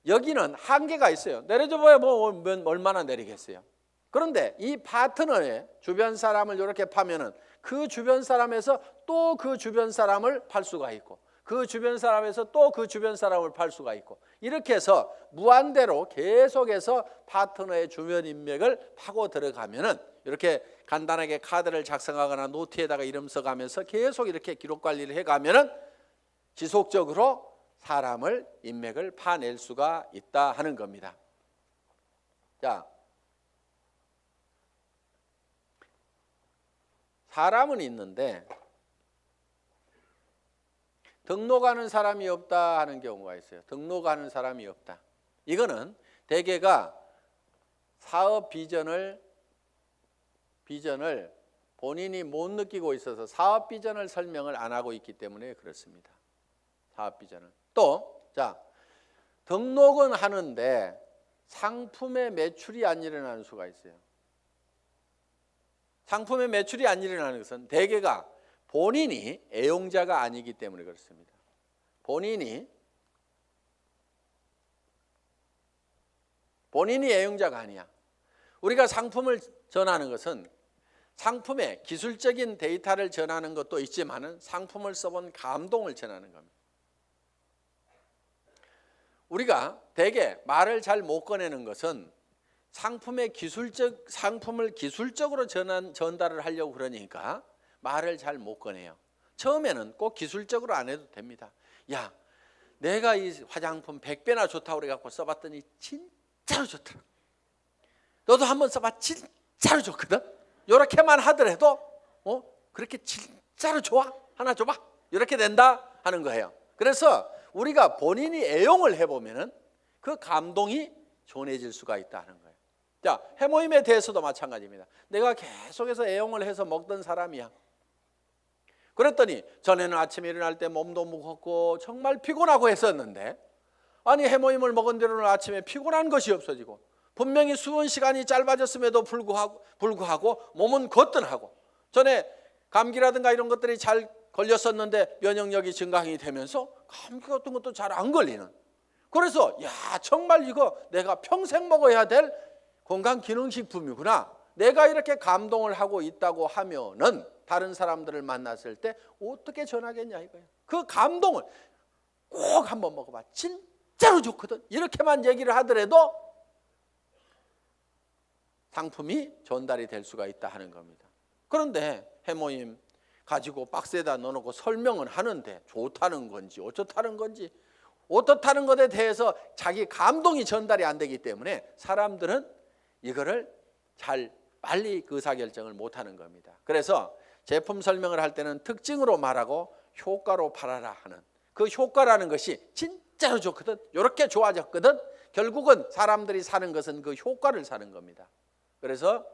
여기는 한계가 있어요. 내려줘봐야 뭐 얼마나 내리겠어요. 그런데 이 파트너의 주변 사람을 이렇게 파면은 그 주변 사람에서 또 그 주변 사람을 팔 수가 있고 그 주변 사람에서 또 그 주변 사람을 팔 수가 있고 이렇게 해서 무한대로 계속해서 파트너의 주변 인맥을 파고 들어가면은 이렇게 간단하게 카드를 작성하거나 노트에다가 이름 써가면서 계속 이렇게 기록 관리를 해가면은 지속적으로 사람을 인맥을 파낼 수가 있다 하는 겁니다. 자, 사람은 있는데 등록하는 사람이 없다 하는 경우가 있어요. 등록하는 사람이 없다. 이거는 대개가 사업 비전을 본인이 못 느끼고 있어서 사업 비전을 설명을 안 하고 있기 때문에 그렇습니다. 사업 비전을. 또, 자, 등록은 하는데 상품의 매출이 안 일어나는 수가 있어요. 상품의 매출이 안 일어나는 것은 대개가 본인이 애용자가 아니기 때문에 그렇습니다. 본인이 애용자가 아니야. 우리가 상품을 전하는 것은 상품의 기술적인 데이터를 전하는 것도 있지만은 상품을 써본 감동을 전하는 겁니다. 우리가 대개 말을 잘 못 꺼내는 것은 상품을 기술적으로 전달을 하려고 그러니까 말을 잘 못 꺼내요. 처음에는 꼭 기술적으로 안 해도 됩니다. 야, 내가 이 화장품 100배나 좋다고 그래갖고 써봤더니 진짜로 좋더라. 너도 한번 써봐. 진짜로 좋거든. 이렇게만 하더라도 그렇게 진짜로 좋아? 하나 줘봐. 이렇게 된다 하는 거예요. 그래서 우리가 본인이 애용을 해보면은 그 감동이 전해질 수가 있다는 거예요. 자, 해모임에 대해서도 마찬가지입니다. 내가 계속해서 애용을 해서 먹던 사람이야. 그랬더니 전에는 아침에 일어날 때 몸도 무겁고 정말 피곤하고 했었는데, 아니 해모임을 먹은 뒤로는 아침에 피곤한 것이 없어지고 분명히 수분 시간이 짧아졌음에도 불구하고 몸은 거뜬하고, 전에 감기라든가 이런 것들이 잘 걸렸었는데 면역력이 증강이 되면서 감기 같은 것도 잘 안 걸리는, 그래서 야 정말 이거 내가 평생 먹어야 될 건강기능식품이구나, 내가 이렇게 감동을 하고 있다고 하면은 다른 사람들을 만났을 때 어떻게 전하겠냐 이거예요. 그 감동을 꼭 한번 먹어봐, 진짜로 좋거든, 이렇게만 얘기를 하더라도 상품이 전달이 될 수가 있다 하는 겁니다. 그런데 해모임 가지고 박스에다 넣어놓고 설명은 하는데 좋다는 건지 어쩌다는 건지, 어떻다는 것에 대해서 자기 감동이 전달이 안 되기 때문에 사람들은 이거를 잘 빨리 의사결정을 못하는 겁니다. 그래서 제품 설명을 할 때는 특징으로 말하고 효과로 팔아라 하는, 그 효과라는 것이 진짜로 좋거든, 이렇게 좋아졌거든, 결국은 사람들이 사는 것은 그 효과를 사는 겁니다. 그래서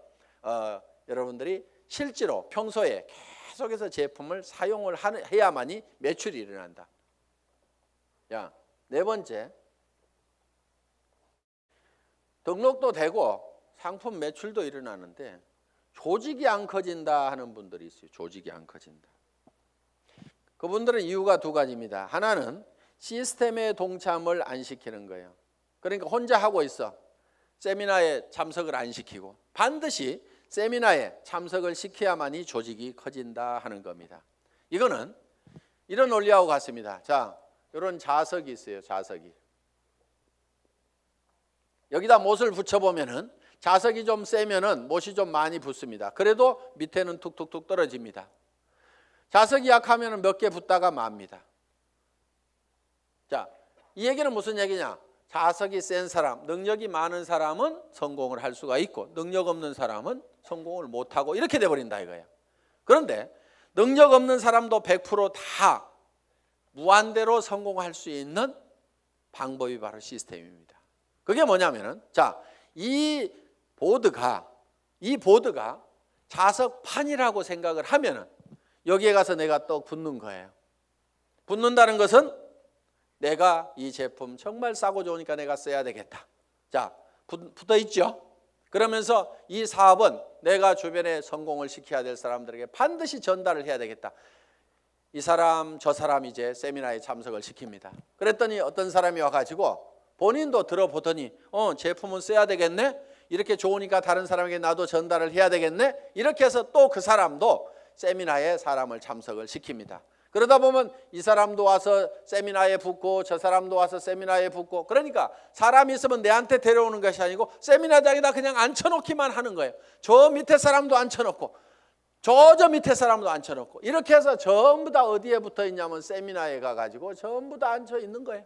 여러분들이 실제로 평소에 계속해서 제품을 사용을 해야만이 매출이 일어난다. 야, 네 번째, 등록도 되고 상품 매출도 일어나는데 조직이 안 커진다 하는 분들이 있어요. 조직이 안 커진다. 그분들은 이유가 두 가지입니다. 하나는 시스템에 동참을 안 시키는 거예요. 그러니까 혼자 하고 있어. 세미나에 참석을 안 시키고, 반드시 세미나에 참석을 시켜야만이 조직이 커진다 하는 겁니다. 이거는 이런 원리하고 같습니다. 자, 이런 자석이 있어요. 자석이. 여기다 못을 붙여보면은 자석이 좀 세면은 못이 좀 많이 붙습니다. 그래도 밑에는 툭툭툭 떨어집니다. 자석이 약하면은 몇 개 붙다가 맙니다. 자, 이 얘기는 무슨 얘기냐? 자석이 센 사람, 능력이 많은 사람은 성공을 할 수가 있고 능력 없는 사람은 성공을 못하고 이렇게 돼버린다 이거예요. 그런데 능력 없는 사람도 100% 무한대로 성공할 수 있는 방법이 바로 시스템입니다. 그게 뭐냐면은, 자, 이 보드가 자석판이라고 생각을 하면은 여기에 가서 내가 또 붙는 거예요. 붙는다는 것은 내가 이 제품 정말 싸고 좋으니까 내가 써야 되겠다. 자, 붙어 있죠. 그러면서 이 사업은 내가 주변에 성공을 시켜야 될 사람들에게 반드시 전달을 해야 되겠다. 이 사람 저 사람 이제 세미나에 참석을 시킵니다. 그랬더니 어떤 사람이 와가지고 본인도 들어보더니 제품은 써야 되겠네, 이렇게 좋으니까 다른 사람에게 나도 전달을 해야 되겠네, 이렇게 해서 또 그 사람도 세미나에 사람을 참석을 시킵니다. 그러다 보면 이 사람도 와서 세미나에 붙고 저 사람도 와서 세미나에 붙고, 그러니까 사람이 있으면 내한테 데려오는 것이 아니고 세미나장에다 그냥 앉혀놓기만 하는 거예요. 저 밑에 사람도 앉혀놓고 저 밑에 사람도 앉혀놓고, 이렇게 해서 전부 다 어디에 붙어 있냐면 세미나에 가가지고 전부 다 앉혀 있는 거예요.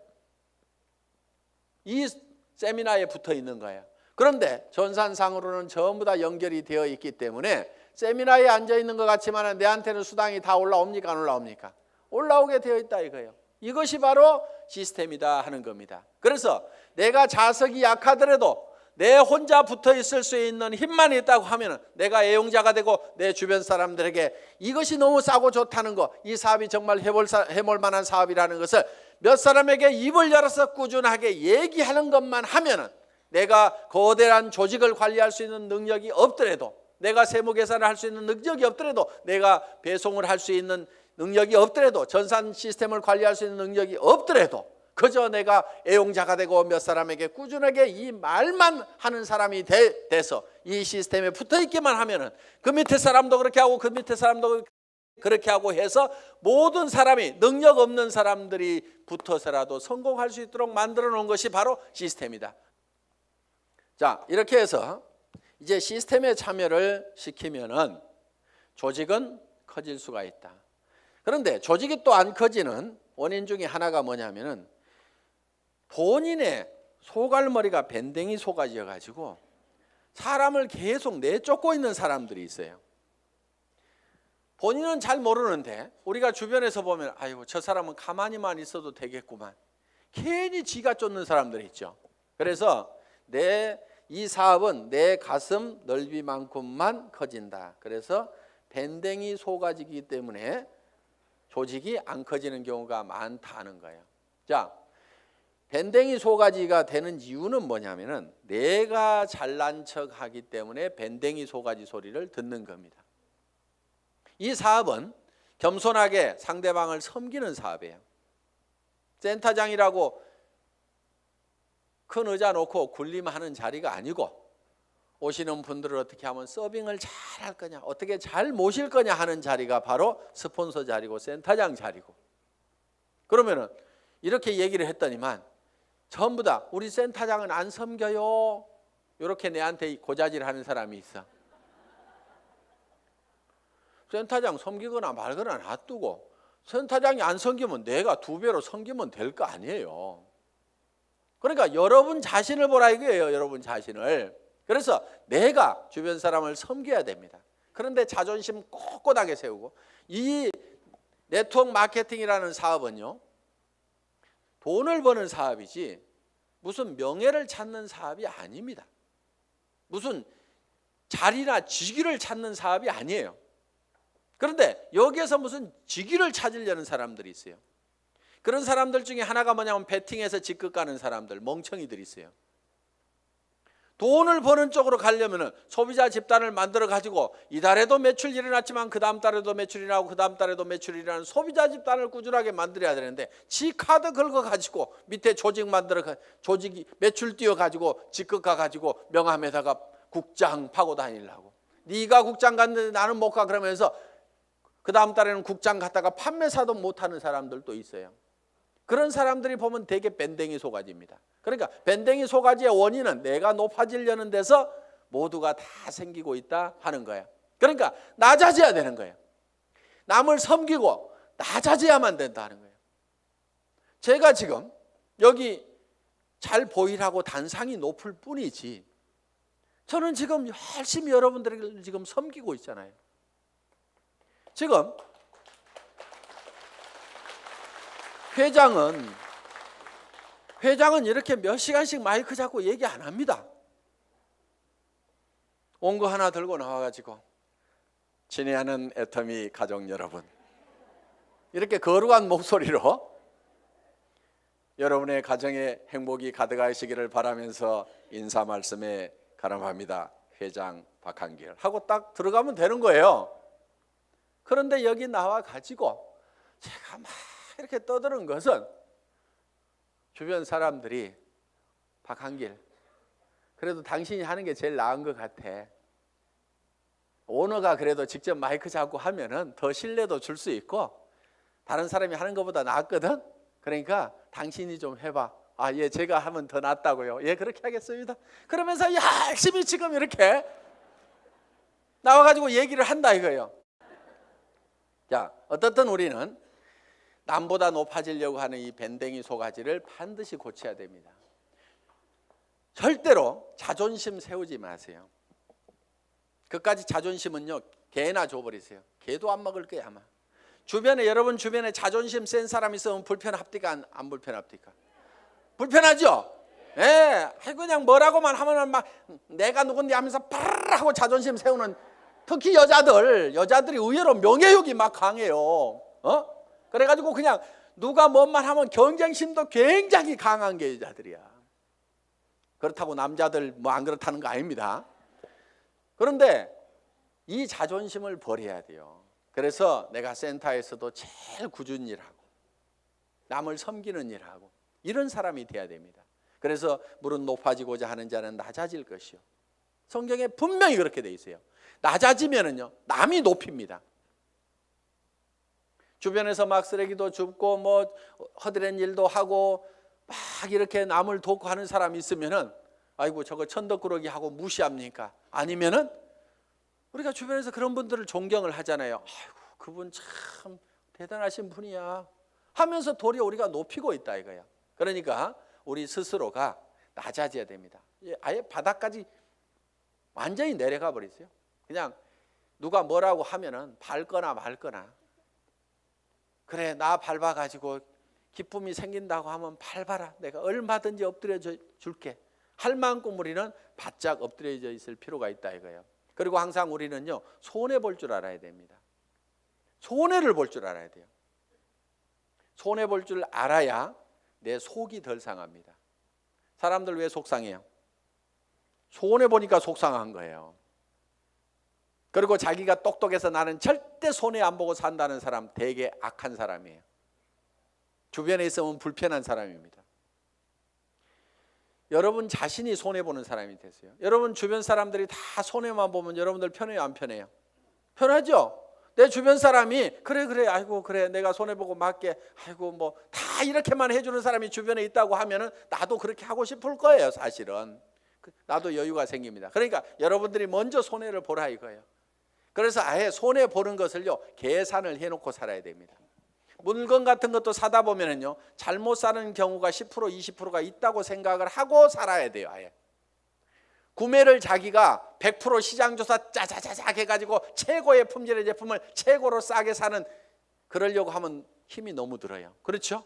이 세미나에 붙어 있는 거예요. 그런데 전산상으로는 전부 다 연결이 되어 있기 때문에 세미나에 앉아 있는 것 같지만 내한테는 수당이 다 올라옵니까? 안 올라옵니까? 올라오게 되어 있다 이거예요. 이것이 바로 시스템이다 하는 겁니다. 그래서 내가 자석이 약하더라도 내 혼자 붙어 있을 수 있는 힘만 있다고 하면 내가 애용자가 되고 내 주변 사람들에게 이것이 너무 싸고 좋다는 거, 이 사업이 정말 해볼 만한 사업이라는 것을 몇 사람에게 입을 열어서 꾸준하게 얘기하는 것만 하면은, 내가 거대한 조직을 관리할 수 있는 능력이 없더라도, 내가 세무 계산을 할 수 있는 능력이 없더라도, 내가 배송을 할 수 있는 능력이 없더라도, 전산 시스템을 관리할 수 있는 능력이 없더라도, 그저 내가 애용자가 되고 몇 사람에게 꾸준하게 이 말만 하는 사람이 돼서 이 시스템에 붙어 있기만 하면은 그 밑에 사람도 그렇게 하고 그 밑에 사람도 그렇게 하고 해서 모든 사람이, 능력 없는 사람들이 붙어서라도 성공할 수 있도록 만들어 놓은 것이 바로 시스템이다. 자, 이렇게 해서 이제 시스템에 참여를 시키면은 조직은 커질 수가 있다. 그런데 조직이 또 안 커지는 원인 중에 하나가 뭐냐면은 본인의 소갈머리가 밴댕이 속아져 가지고 사람을 계속 내쫓고 있는 사람들이 있어요. 본인은 잘 모르는데 우리가 주변에서 보면 아이고 저 사람은 가만히만 있어도 되겠구만. 괜히 지가 쫓는 사람들이 있죠. 그래서 이 사업은 내 가슴 넓이만큼만 커진다. 그래서 밴댕이 소가지이기 때문에 조직이 안 커지는 경우가 많다는 거예요. 자, 밴댕이 소가지가 되는 이유는 뭐냐면은 내가 잘난 척하기 때문에 밴댕이 소가지 소리를 듣는 겁니다. 이 사업은 겸손하게 상대방을 섬기는 사업이에요. 센터장이라고 큰 의자 놓고 군림하는 자리가 아니고 오시는 분들을 어떻게 하면 서빙을 잘 할 거냐, 어떻게 잘 모실 거냐 하는 자리가 바로 스폰서 자리고 센터장 자리고. 그러면은 이렇게 얘기를 했더니만 전부 다 우리 센터장은 안 섬겨요. 이렇게 내한테 고자질 하는 사람이 있어. 센터장 섬기거나 말거나 놔두고 센터장이 안 섬기면 내가 2배로 섬기면 될 거 아니에요. 그러니까 여러분 자신을 보라 이거예요. 여러분 자신을. 그래서 내가 주변 사람을 섬겨야 됩니다. 그런데 자존심 꼿꼿하게 세우고, 이 네트워크 마케팅이라는 사업은요, 돈을 버는 사업이지 무슨 명예를 찾는 사업이 아닙니다. 무슨 자리나 직위를 찾는 사업이 아니에요. 그런데 여기에서 무슨 직위를 찾으려는 사람들이 있어요. 그런 사람들 중에 하나가 뭐냐면 베팅해서 직급 가는 사람들, 멍청이들이 있어요. 돈을 버는 쪽으로 가려면 소비자 집단을 만들어 가지고 이달에도 매출이 일어났지만 그 다음 달에도 매출이 나고 그 다음 달에도 매출이 일어나는 소비자 집단을 꾸준하게 만들어야 되는데, 지 카드 긁어 가지고 밑에 조직 만들어 조직이 매출 띄워 가지고 직급 가 가지고 명함에다가 국장 파고 다니려고. 네가 국장 갔는데 나는 못 가 그러면서 그 다음 달에는 국장 갔다가 판매사도 못하는 사람들도 있어요. 그런 사람들이 보면 되게 밴댕이 소가지입니다. 그러니까 밴댕이 소가지의 원인은 내가 높아지려는 데서 모두가 다 생기고 있다 하는 거예요. 그러니까 낮아져야 되는 거예요. 남을 섬기고 낮아져야만 된다 하는 거예요. 제가 지금 여기 잘 보이라고 단상이 높을 뿐이지 저는 지금 열심히 여러분들을 지금 섬기고 있잖아요. 지금 회장은 이렇게 몇 시간씩 마이크 잡고 얘기 안 합니다. 온 거 하나 들고 나와가지고 친애하는 애터미 가족 여러분, 이렇게 거룩한 목소리로 여러분의 가정에 행복이 가득하시기를 바라면서 인사 말씀에 가름합니다. 회장 박한길 하고 딱 들어가면 되는 거예요. 그런데 여기 나와가지고 제가 막 이렇게 떠드는 것은 주변 사람들이 박한길, 그래도 당신이 하는 게 제일 나은 것 같아. 오너가 그래도 직접 마이크 잡고 하면은 더 신뢰도 줄 수 있고 다른 사람이 하는 것보다 낫거든. 그러니까 당신이 좀 해봐. 아, 예, 제가 하면 더 낫다고요. 예, 그렇게 하겠습니다. 그러면서 열심히 지금 이렇게 나와가지고 얘기를 한다 이거예요. 자, 어떻든 우리는 남보다 높아지려고 하는 이 밴댕이 소가지를 반드시 고쳐야 됩니다. 절대로 자존심 세우지 마세요. 그까지 자존심은요, 개나 줘버리세요. 개도 안 먹을 거야 아마. 여러분 주변에 자존심 센 사람 있으면 불편합니까? 안 불편합니까? 불편하죠? 예, 그냥 뭐라고만 하면은 막 내가 누군데 하면서 파르르 하고 자존심 세우는, 특히 여자들이 의외로 명예욕이 막 강해요. 그래가지고 그냥 누가 뭔 말 하면 경쟁심도 굉장히 강한 게 여자들이야. 그렇다고 남자들 뭐 안 그렇다는 거 아닙니다. 그런데 이 자존심을 버려야 돼요. 그래서 내가 센터에서도 제일 꾸준히 일하고 남을 섬기는 일하고 이런 사람이 돼야 됩니다. 그래서 무릇 높아지고자 하는 자는 낮아질 것이요. 성경에 분명히 그렇게 돼 있어요. 낮아지면은요, 남이 높입니다. 주변에서 막 쓰레기도 줍고 뭐 허드렛 일도 하고 막 이렇게 남을 돕고 하는 사람이 있으면은 아이고 저거 천덕꾸러기 하고 무시합니까? 아니면은 우리가 주변에서 그런 분들을 존경을 하잖아요. 아이고 그분 참 대단하신 분이야 하면서 도리어 우리가 높이고 있다 이거야. 그러니까 우리 스스로가 낮아져야 됩니다. 아예 바닥까지 완전히 내려가 버리세요. 그냥 누가 뭐라고 하면은 밟거나 말거나, 그래 나 밟아가지고 기쁨이 생긴다고 하면 밟아라, 내가 얼마든지 엎드려 줄게 할 만큼 우리는 바짝 엎드려져 있을 필요가 있다 이거예요. 그리고 항상 우리는요, 손해 볼 줄 알아야 됩니다. 손해를 볼 줄 알아야 돼요. 손해 볼 줄 알아야 내 속이 덜 상합니다. 사람들 왜 속상해요? 손해 보니까 속상한 거예요. 그리고 자기가 똑똑해서 나는 절대 손해 안 보고 산다는 사람 되게 악한 사람이에요. 주변에 있으면 불편한 사람입니다. 여러분 자신이 손해보는 사람이 되세요. 여러분 주변 사람들이 다 손해만 보면 여러분들 편해요, 안 편해요? 편하죠? 내 주변 사람이 그래 아이고 그래 내가 손해보고 맞게 아이고 뭐 다 이렇게만 해주는 사람이 주변에 있다고 하면은 나도 그렇게 하고 싶을 거예요. 사실은 나도 여유가 생깁니다. 그러니까 여러분들이 먼저 손해를 보라 이거예요. 그래서 아예 손해 보는 것을요, 계산을 해놓고 살아야 됩니다. 물건 같은 것도 사다 보면은요, 잘못 사는 경우가 10% 20%가 있다고 생각을 하고 살아야 돼요. 아예 구매를 자기가 100% 시장조사 짜자자작 해가지고 최고의 품질의 제품을 최고로 싸게 사는, 그러려고 하면 힘이 너무 들어요. 그렇죠?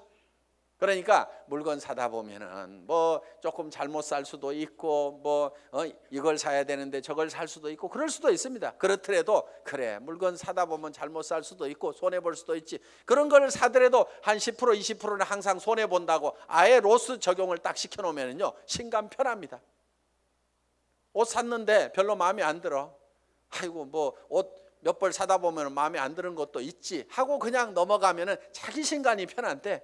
그러니까 물건 사다 보면은 뭐 조금 잘못 살 수도 있고 뭐 이걸 사야 되는데 저걸 살 수도 있고 그럴 수도 있습니다. 그렇더라도 그래 물건 사다 보면 잘못 살 수도 있고 손해 볼 수도 있지, 그런 걸 사더라도 한 10% 20%는 항상 손해 본다고 아예 로스 적용을 딱 시켜 놓으면은요, 신감 편합니다. 옷 샀는데 별로 마음에 안 들어, 아이고 뭐 옷 몇 벌 사다 보면 마음에 안 드는 것도 있지 하고 그냥 넘어가면은 자기 신간이 편한데,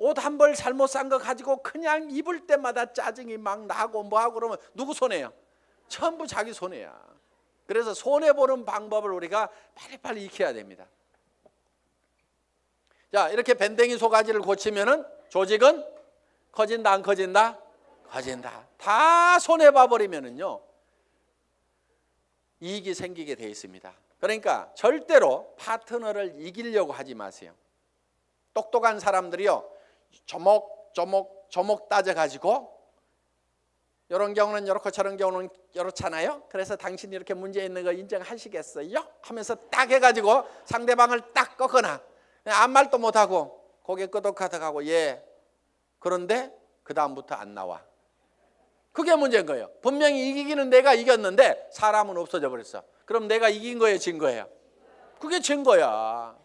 옷 한 벌 잘못 산 거 가지고 그냥 입을 때마다 짜증이 막 나고 뭐하고 그러면 누구 손해요? 전부 자기 손해야. 그래서 손해보는 방법을 우리가 빨리빨리 익혀야 됩니다. 자, 이렇게 밴댕이 소가지를 고치면은 조직은 커진다 안 커진다? 커진다. 다 손해봐 버리면은요, 이익이 생기게 돼 있습니다. 그러니까 절대로 파트너를 이기려고 하지 마세요. 똑똑한 사람들이요, 조목 따져가지고 이런 경우는 이렇고 저런 경우는 이렇잖아요. 그래서 당신이 이렇게 문제 있는 거 인정하시겠어요? 하면서 딱 해가지고 상대방을 딱 꺾거나 아무 말도 못하고 고개 끄덕하다가고 예, 그런데 그 다음부터 안 나와. 그게 문제인 거예요. 분명히 이기기는 내가 이겼는데 사람은 없어져 버렸어. 그럼 내가 이긴 거예요, 진 거예요? 그게 진 거야.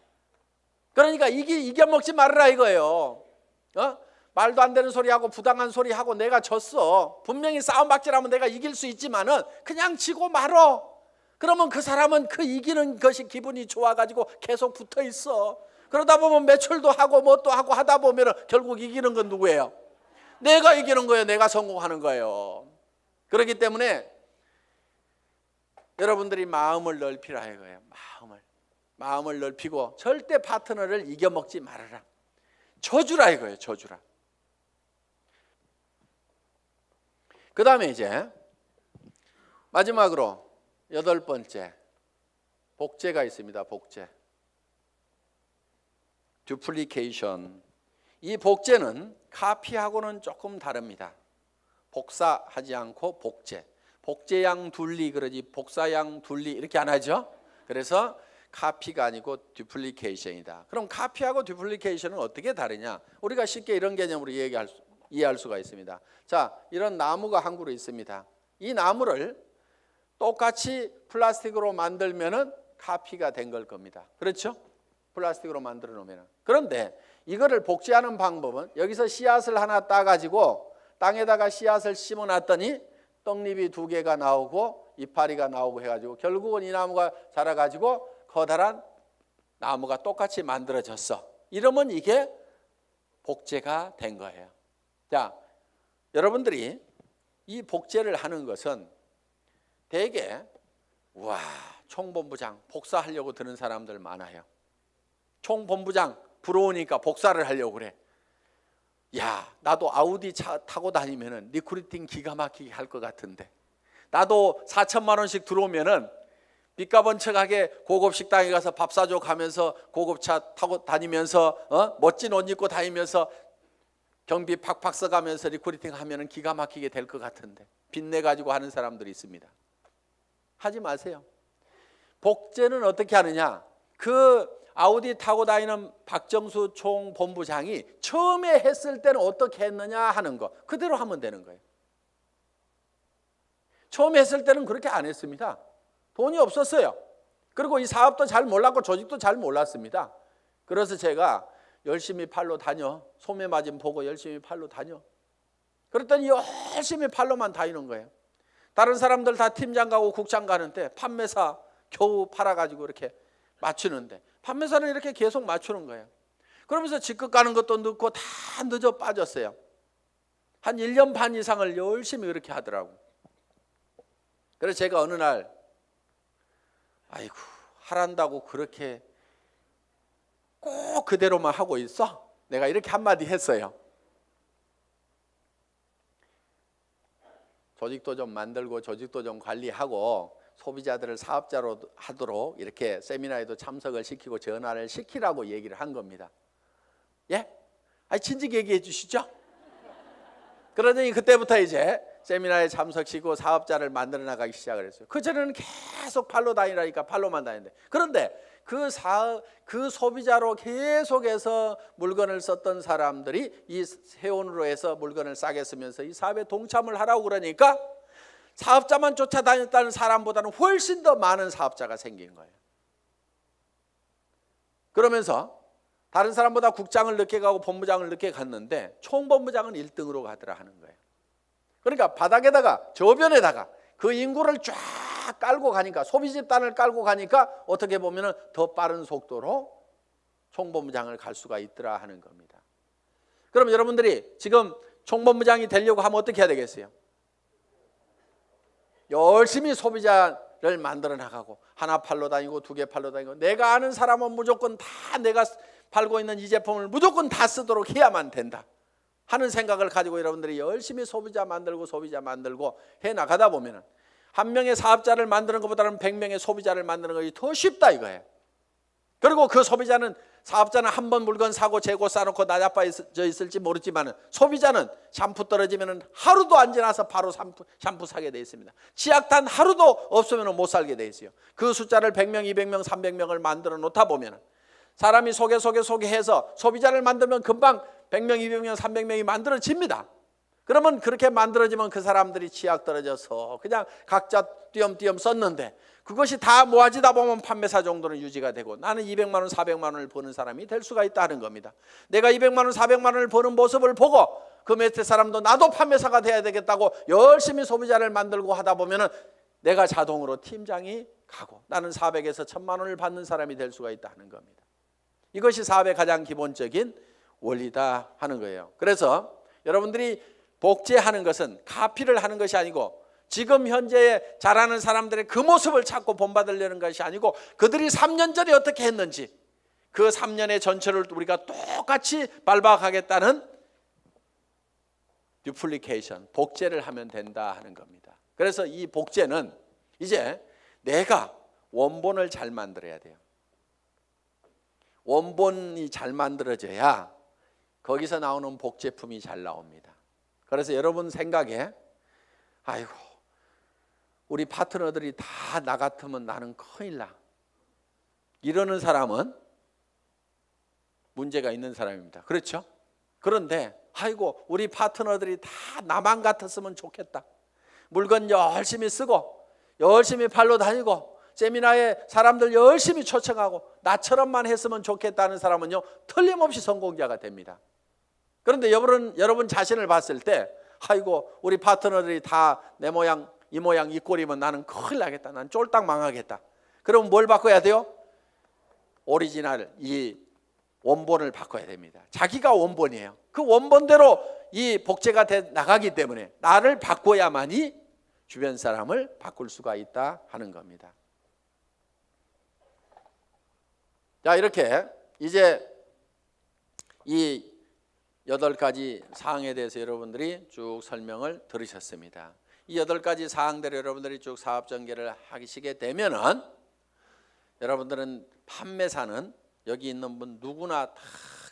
그러니까 이겨먹지 말아라 이거예요. 말도 안 되는 소리하고 부당한 소리하고 내가 졌어. 분명히 싸움박질하면 내가 이길 수 있지만은 그냥 지고 말어. 그러면 그 사람은 그 이기는 것이 기분이 좋아가지고 계속 붙어 있어. 그러다 보면 매출도 하고 뭣도 하고 하다 보면 결국 이기는 건 누구예요? 내가 이기는 거예요. 내가 성공하는 거예요. 그렇기 때문에 여러분들이 마음을 넓히라 이거예요. 마음을 넓히고 절대 파트너를 이겨먹지 말아라. 져주라 이거예요. 져주라. 그 다음에 이제 마지막으로 8번째, 복제가 있습니다. 복제. 듀플리케이션. 이 복제는 카피하고는 조금 다릅니다. 복사하지 않고 복제. 복제양 둘리 그러지 복사양 둘리 이렇게 안 하죠. 그래서 카피가 아니고 듀플리케이션이다. 그럼 카피하고 듀플리케이션은 어떻게 다르냐? 우리가 쉽게 이런 개념으로 이해할 수가 있습니다. 자, 이런 나무가 한 그루 있습니다. 이 나무를 똑같이 플라스틱으로 만들면은 카피가 된 걸 겁니다. 그렇죠? 플라스틱으로 만들어 놓으면. 그런데 이거를 복제하는 방법은 여기서 씨앗을 하나 따가지고 땅에다가 씨앗을 심어놨더니 떡잎이 2개가 나오고 이파리가 나오고 해가지고 결국은 이 나무가 자라가지고 커다란 나무가 똑같이 만들어졌어. 이러면 이게 복제가 된 거예요. 자, 여러분들이 이 복제를 하는 것은 대개 와, 총본부장 복사하려고 드는 사람들 많아요. 총본부장 부러우니까 복사를 하려고 그래. 야, 나도 아우디 차 타고 다니면은 리크루팅 기가 막히게 할 것 같은데, 나도 4천만 원씩 들어오면은 빚값 번쩍하게 고급 식당에 가서 밥 사줘 가면서 고급차 타고 다니면서 멋진 옷 입고 다니면서 경비 팍팍 써가면서 리크루팅 하면은 기가 막히게 될 것 같은데 빚내 가지고 하는 사람들이 있습니다. 하지 마세요. 복제는 어떻게 하느냐? 그 아우디 타고 다니는 박정수 총본부장이 처음에 했을 때는 어떻게 했느냐 하는 거 그대로 하면 되는 거예요. 처음에 했을 때는 그렇게 안 했습니다. 돈이 없었어요. 그리고 이 사업도 잘 몰랐고 조직도 잘 몰랐습니다. 그래서 제가 열심히 팔로 다녀. 소매 마진 보고 열심히 팔로 다녀. 그랬더니 열심히 팔로만 다니는 거예요. 다른 사람들 다 팀장 가고 국장 가는데 판매사 겨우 팔아가지고 이렇게 맞추는데 판매사는 이렇게 계속 맞추는 거예요. 그러면서 직급 가는 것도 늦고 다 늦어 빠졌어요. 한 1년 반 이상을 열심히 그렇게 하더라고. 그래서 제가 어느 날 아이고 하란다고 그렇게 꼭 그대로만 하고 있어? 내가 이렇게 한마디 했어요. 조직도 좀 만들고 조직도 좀 관리하고 소비자들을 사업자로 하도록 이렇게 세미나에도 참석을 시키고 전화를 시키라고 얘기를 한 겁니다. 예? 아니 진즉 얘기해 주시죠. 그러더니 그때부터 이제 세미나에 참석시키고 사업자를 만들어 나가기 시작을 했어요. 그전에는 계속 팔로 다니라니까 팔로만 다니는데 그런데 그 소비자로 계속해서 물건을 썼던 사람들이 이 세원으로 해서 물건을 싸게 쓰면서 이 사업에 동참을 하라고 그러니까 사업자만 쫓아다녔다는 사람보다는 훨씬 더 많은 사업자가 생긴 거예요. 그러면서 다른 사람보다 국장을 늦게 가고 본부장을 늦게 갔는데 총본부장은 1등으로 가더라 하는 거예요. 그러니까 바닥에다가 저변에다가 그 인구를 쫙 깔고 가니까 소비 집단을 깔고 가니까 어떻게 보면 더 빠른 속도로 총본부장을 갈 수가 있더라 하는 겁니다. 그럼 여러분들이 지금 총본부장이 되려고 하면 어떻게 해야 되겠어요? 열심히 소비자를 만들어 나가고 하나 팔로 다니고 두 개 팔로 다니고 내가 아는 사람은 무조건 다 내가 팔고 있는 이 제품을 무조건 다 쓰도록 해야만 된다 하는 생각을 가지고 여러분들이 열심히 소비자 만들고 해 나가다 보면 한 명의 사업자를 만드는 것보다는 100명의 소비자를 만드는 것이 더 쉽다 이거예요. 그리고 그 사업자는 한 번 물건 사고 재고 싸놓고 나자빠져 있을지 모르지만 소비자는 샴푸 떨어지면 하루도 안 지나서 바로 샴푸 사게 돼 있습니다. 치약단 하루도 없으면 못 살게 돼 있어요. 그 숫자를 100명, 200명, 300명을 만들어 놓다 보면 사람이 소개해서 소비자를 만들면 금방 100명, 200명, 300명이 만들어집니다. 그러면 그렇게 만들어지면 그 사람들이 치약 떨어져서 그냥 각자 띄엄띄엄 썼는데 그것이 다 모아지다 보면 판매사 정도는 유지가 되고 나는 200만 원, 400만 원을 버는 사람이 될 수가 있다는 겁니다. 내가 200만 원, 400만 원을 버는 모습을 보고 그 밑에 사람도 나도 판매사가 돼야 되겠다고 열심히 소비자를 만들고 하다 보면 내가 자동으로 팀장이 가고 나는 400에서 1000만 원을 받는 사람이 될 수가 있다는 겁니다. 이것이 사업의 가장 기본적인 원리다 하는 거예요. 그래서 여러분들이 복제하는 것은 카피를 하는 것이 아니고 지금 현재 잘하는 사람들의 그 모습을 찾고 본받으려는 것이 아니고 그들이 3년 전에 어떻게 했는지 그 3년의 전체를 우리가 똑같이 밟아가겠다는 듀플리케이션, 복제를 하면 된다 하는 겁니다. 그래서 이 복제는 이제 내가 원본을 잘 만들어야 돼요. 원본이 잘 만들어져야 거기서 나오는 복제품이 잘 나옵니다. 그래서 여러분 생각에 아이고 우리 파트너들이 다 나 같으면 나는 큰일 나 이러는 사람은 문제가 있는 사람입니다. 그렇죠? 그런데 아이고 우리 파트너들이 다 나만 같았으면 좋겠다. 물건 열심히 쓰고 열심히 팔로 다니고 세미나에 사람들 열심히 초청하고 나처럼만 했으면 좋겠다는 사람은요 틀림없이 성공자가 됩니다. 그런데 여러분 자신을 봤을 때 아이고 우리 파트너들이 다 내 모양 이 모양 이 꼴이면 나는 큰일 나겠다. 난 쫄딱 망하겠다. 그럼 뭘 바꿔야 돼요? 오리지널 이 원본을 바꿔야 됩니다. 자기가 원본이에요. 그 원본대로 이 복제가 돼 나가기 때문에 나를 바꿔야만이 주변 사람을 바꿀 수가 있다 하는 겁니다. 자 이렇게 이제 이 8가지 사항에 대해서 여러분들이 쭉 설명을 들으셨습니다. 이 8가지 사항대로 여러분들이 쭉 사업 전개를 하시게 되면은 여러분들은 판매사는 여기 있는 분 누구나 다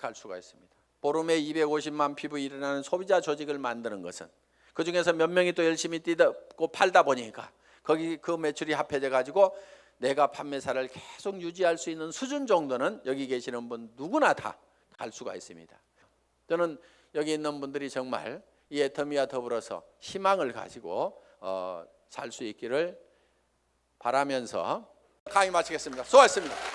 갈 수가 있습니다. 보름에 250만 피부 일어나는 소비자 조직을 만드는 것은 그 중에서 몇 명이 또 열심히 뛰고 팔다 보니까 거기 그 매출이 합해져 가지고 내가 판매사를 계속 유지할 수 있는 수준 정도는 여기 계시는 분 누구나 다 갈 수가 있습니다. 저는 여기 있는 분들이 정말 이 애터미와 더불어서 희망을 가지고 살 수 있기를 바라면서 강의 마치겠습니다. 수고하셨습니다.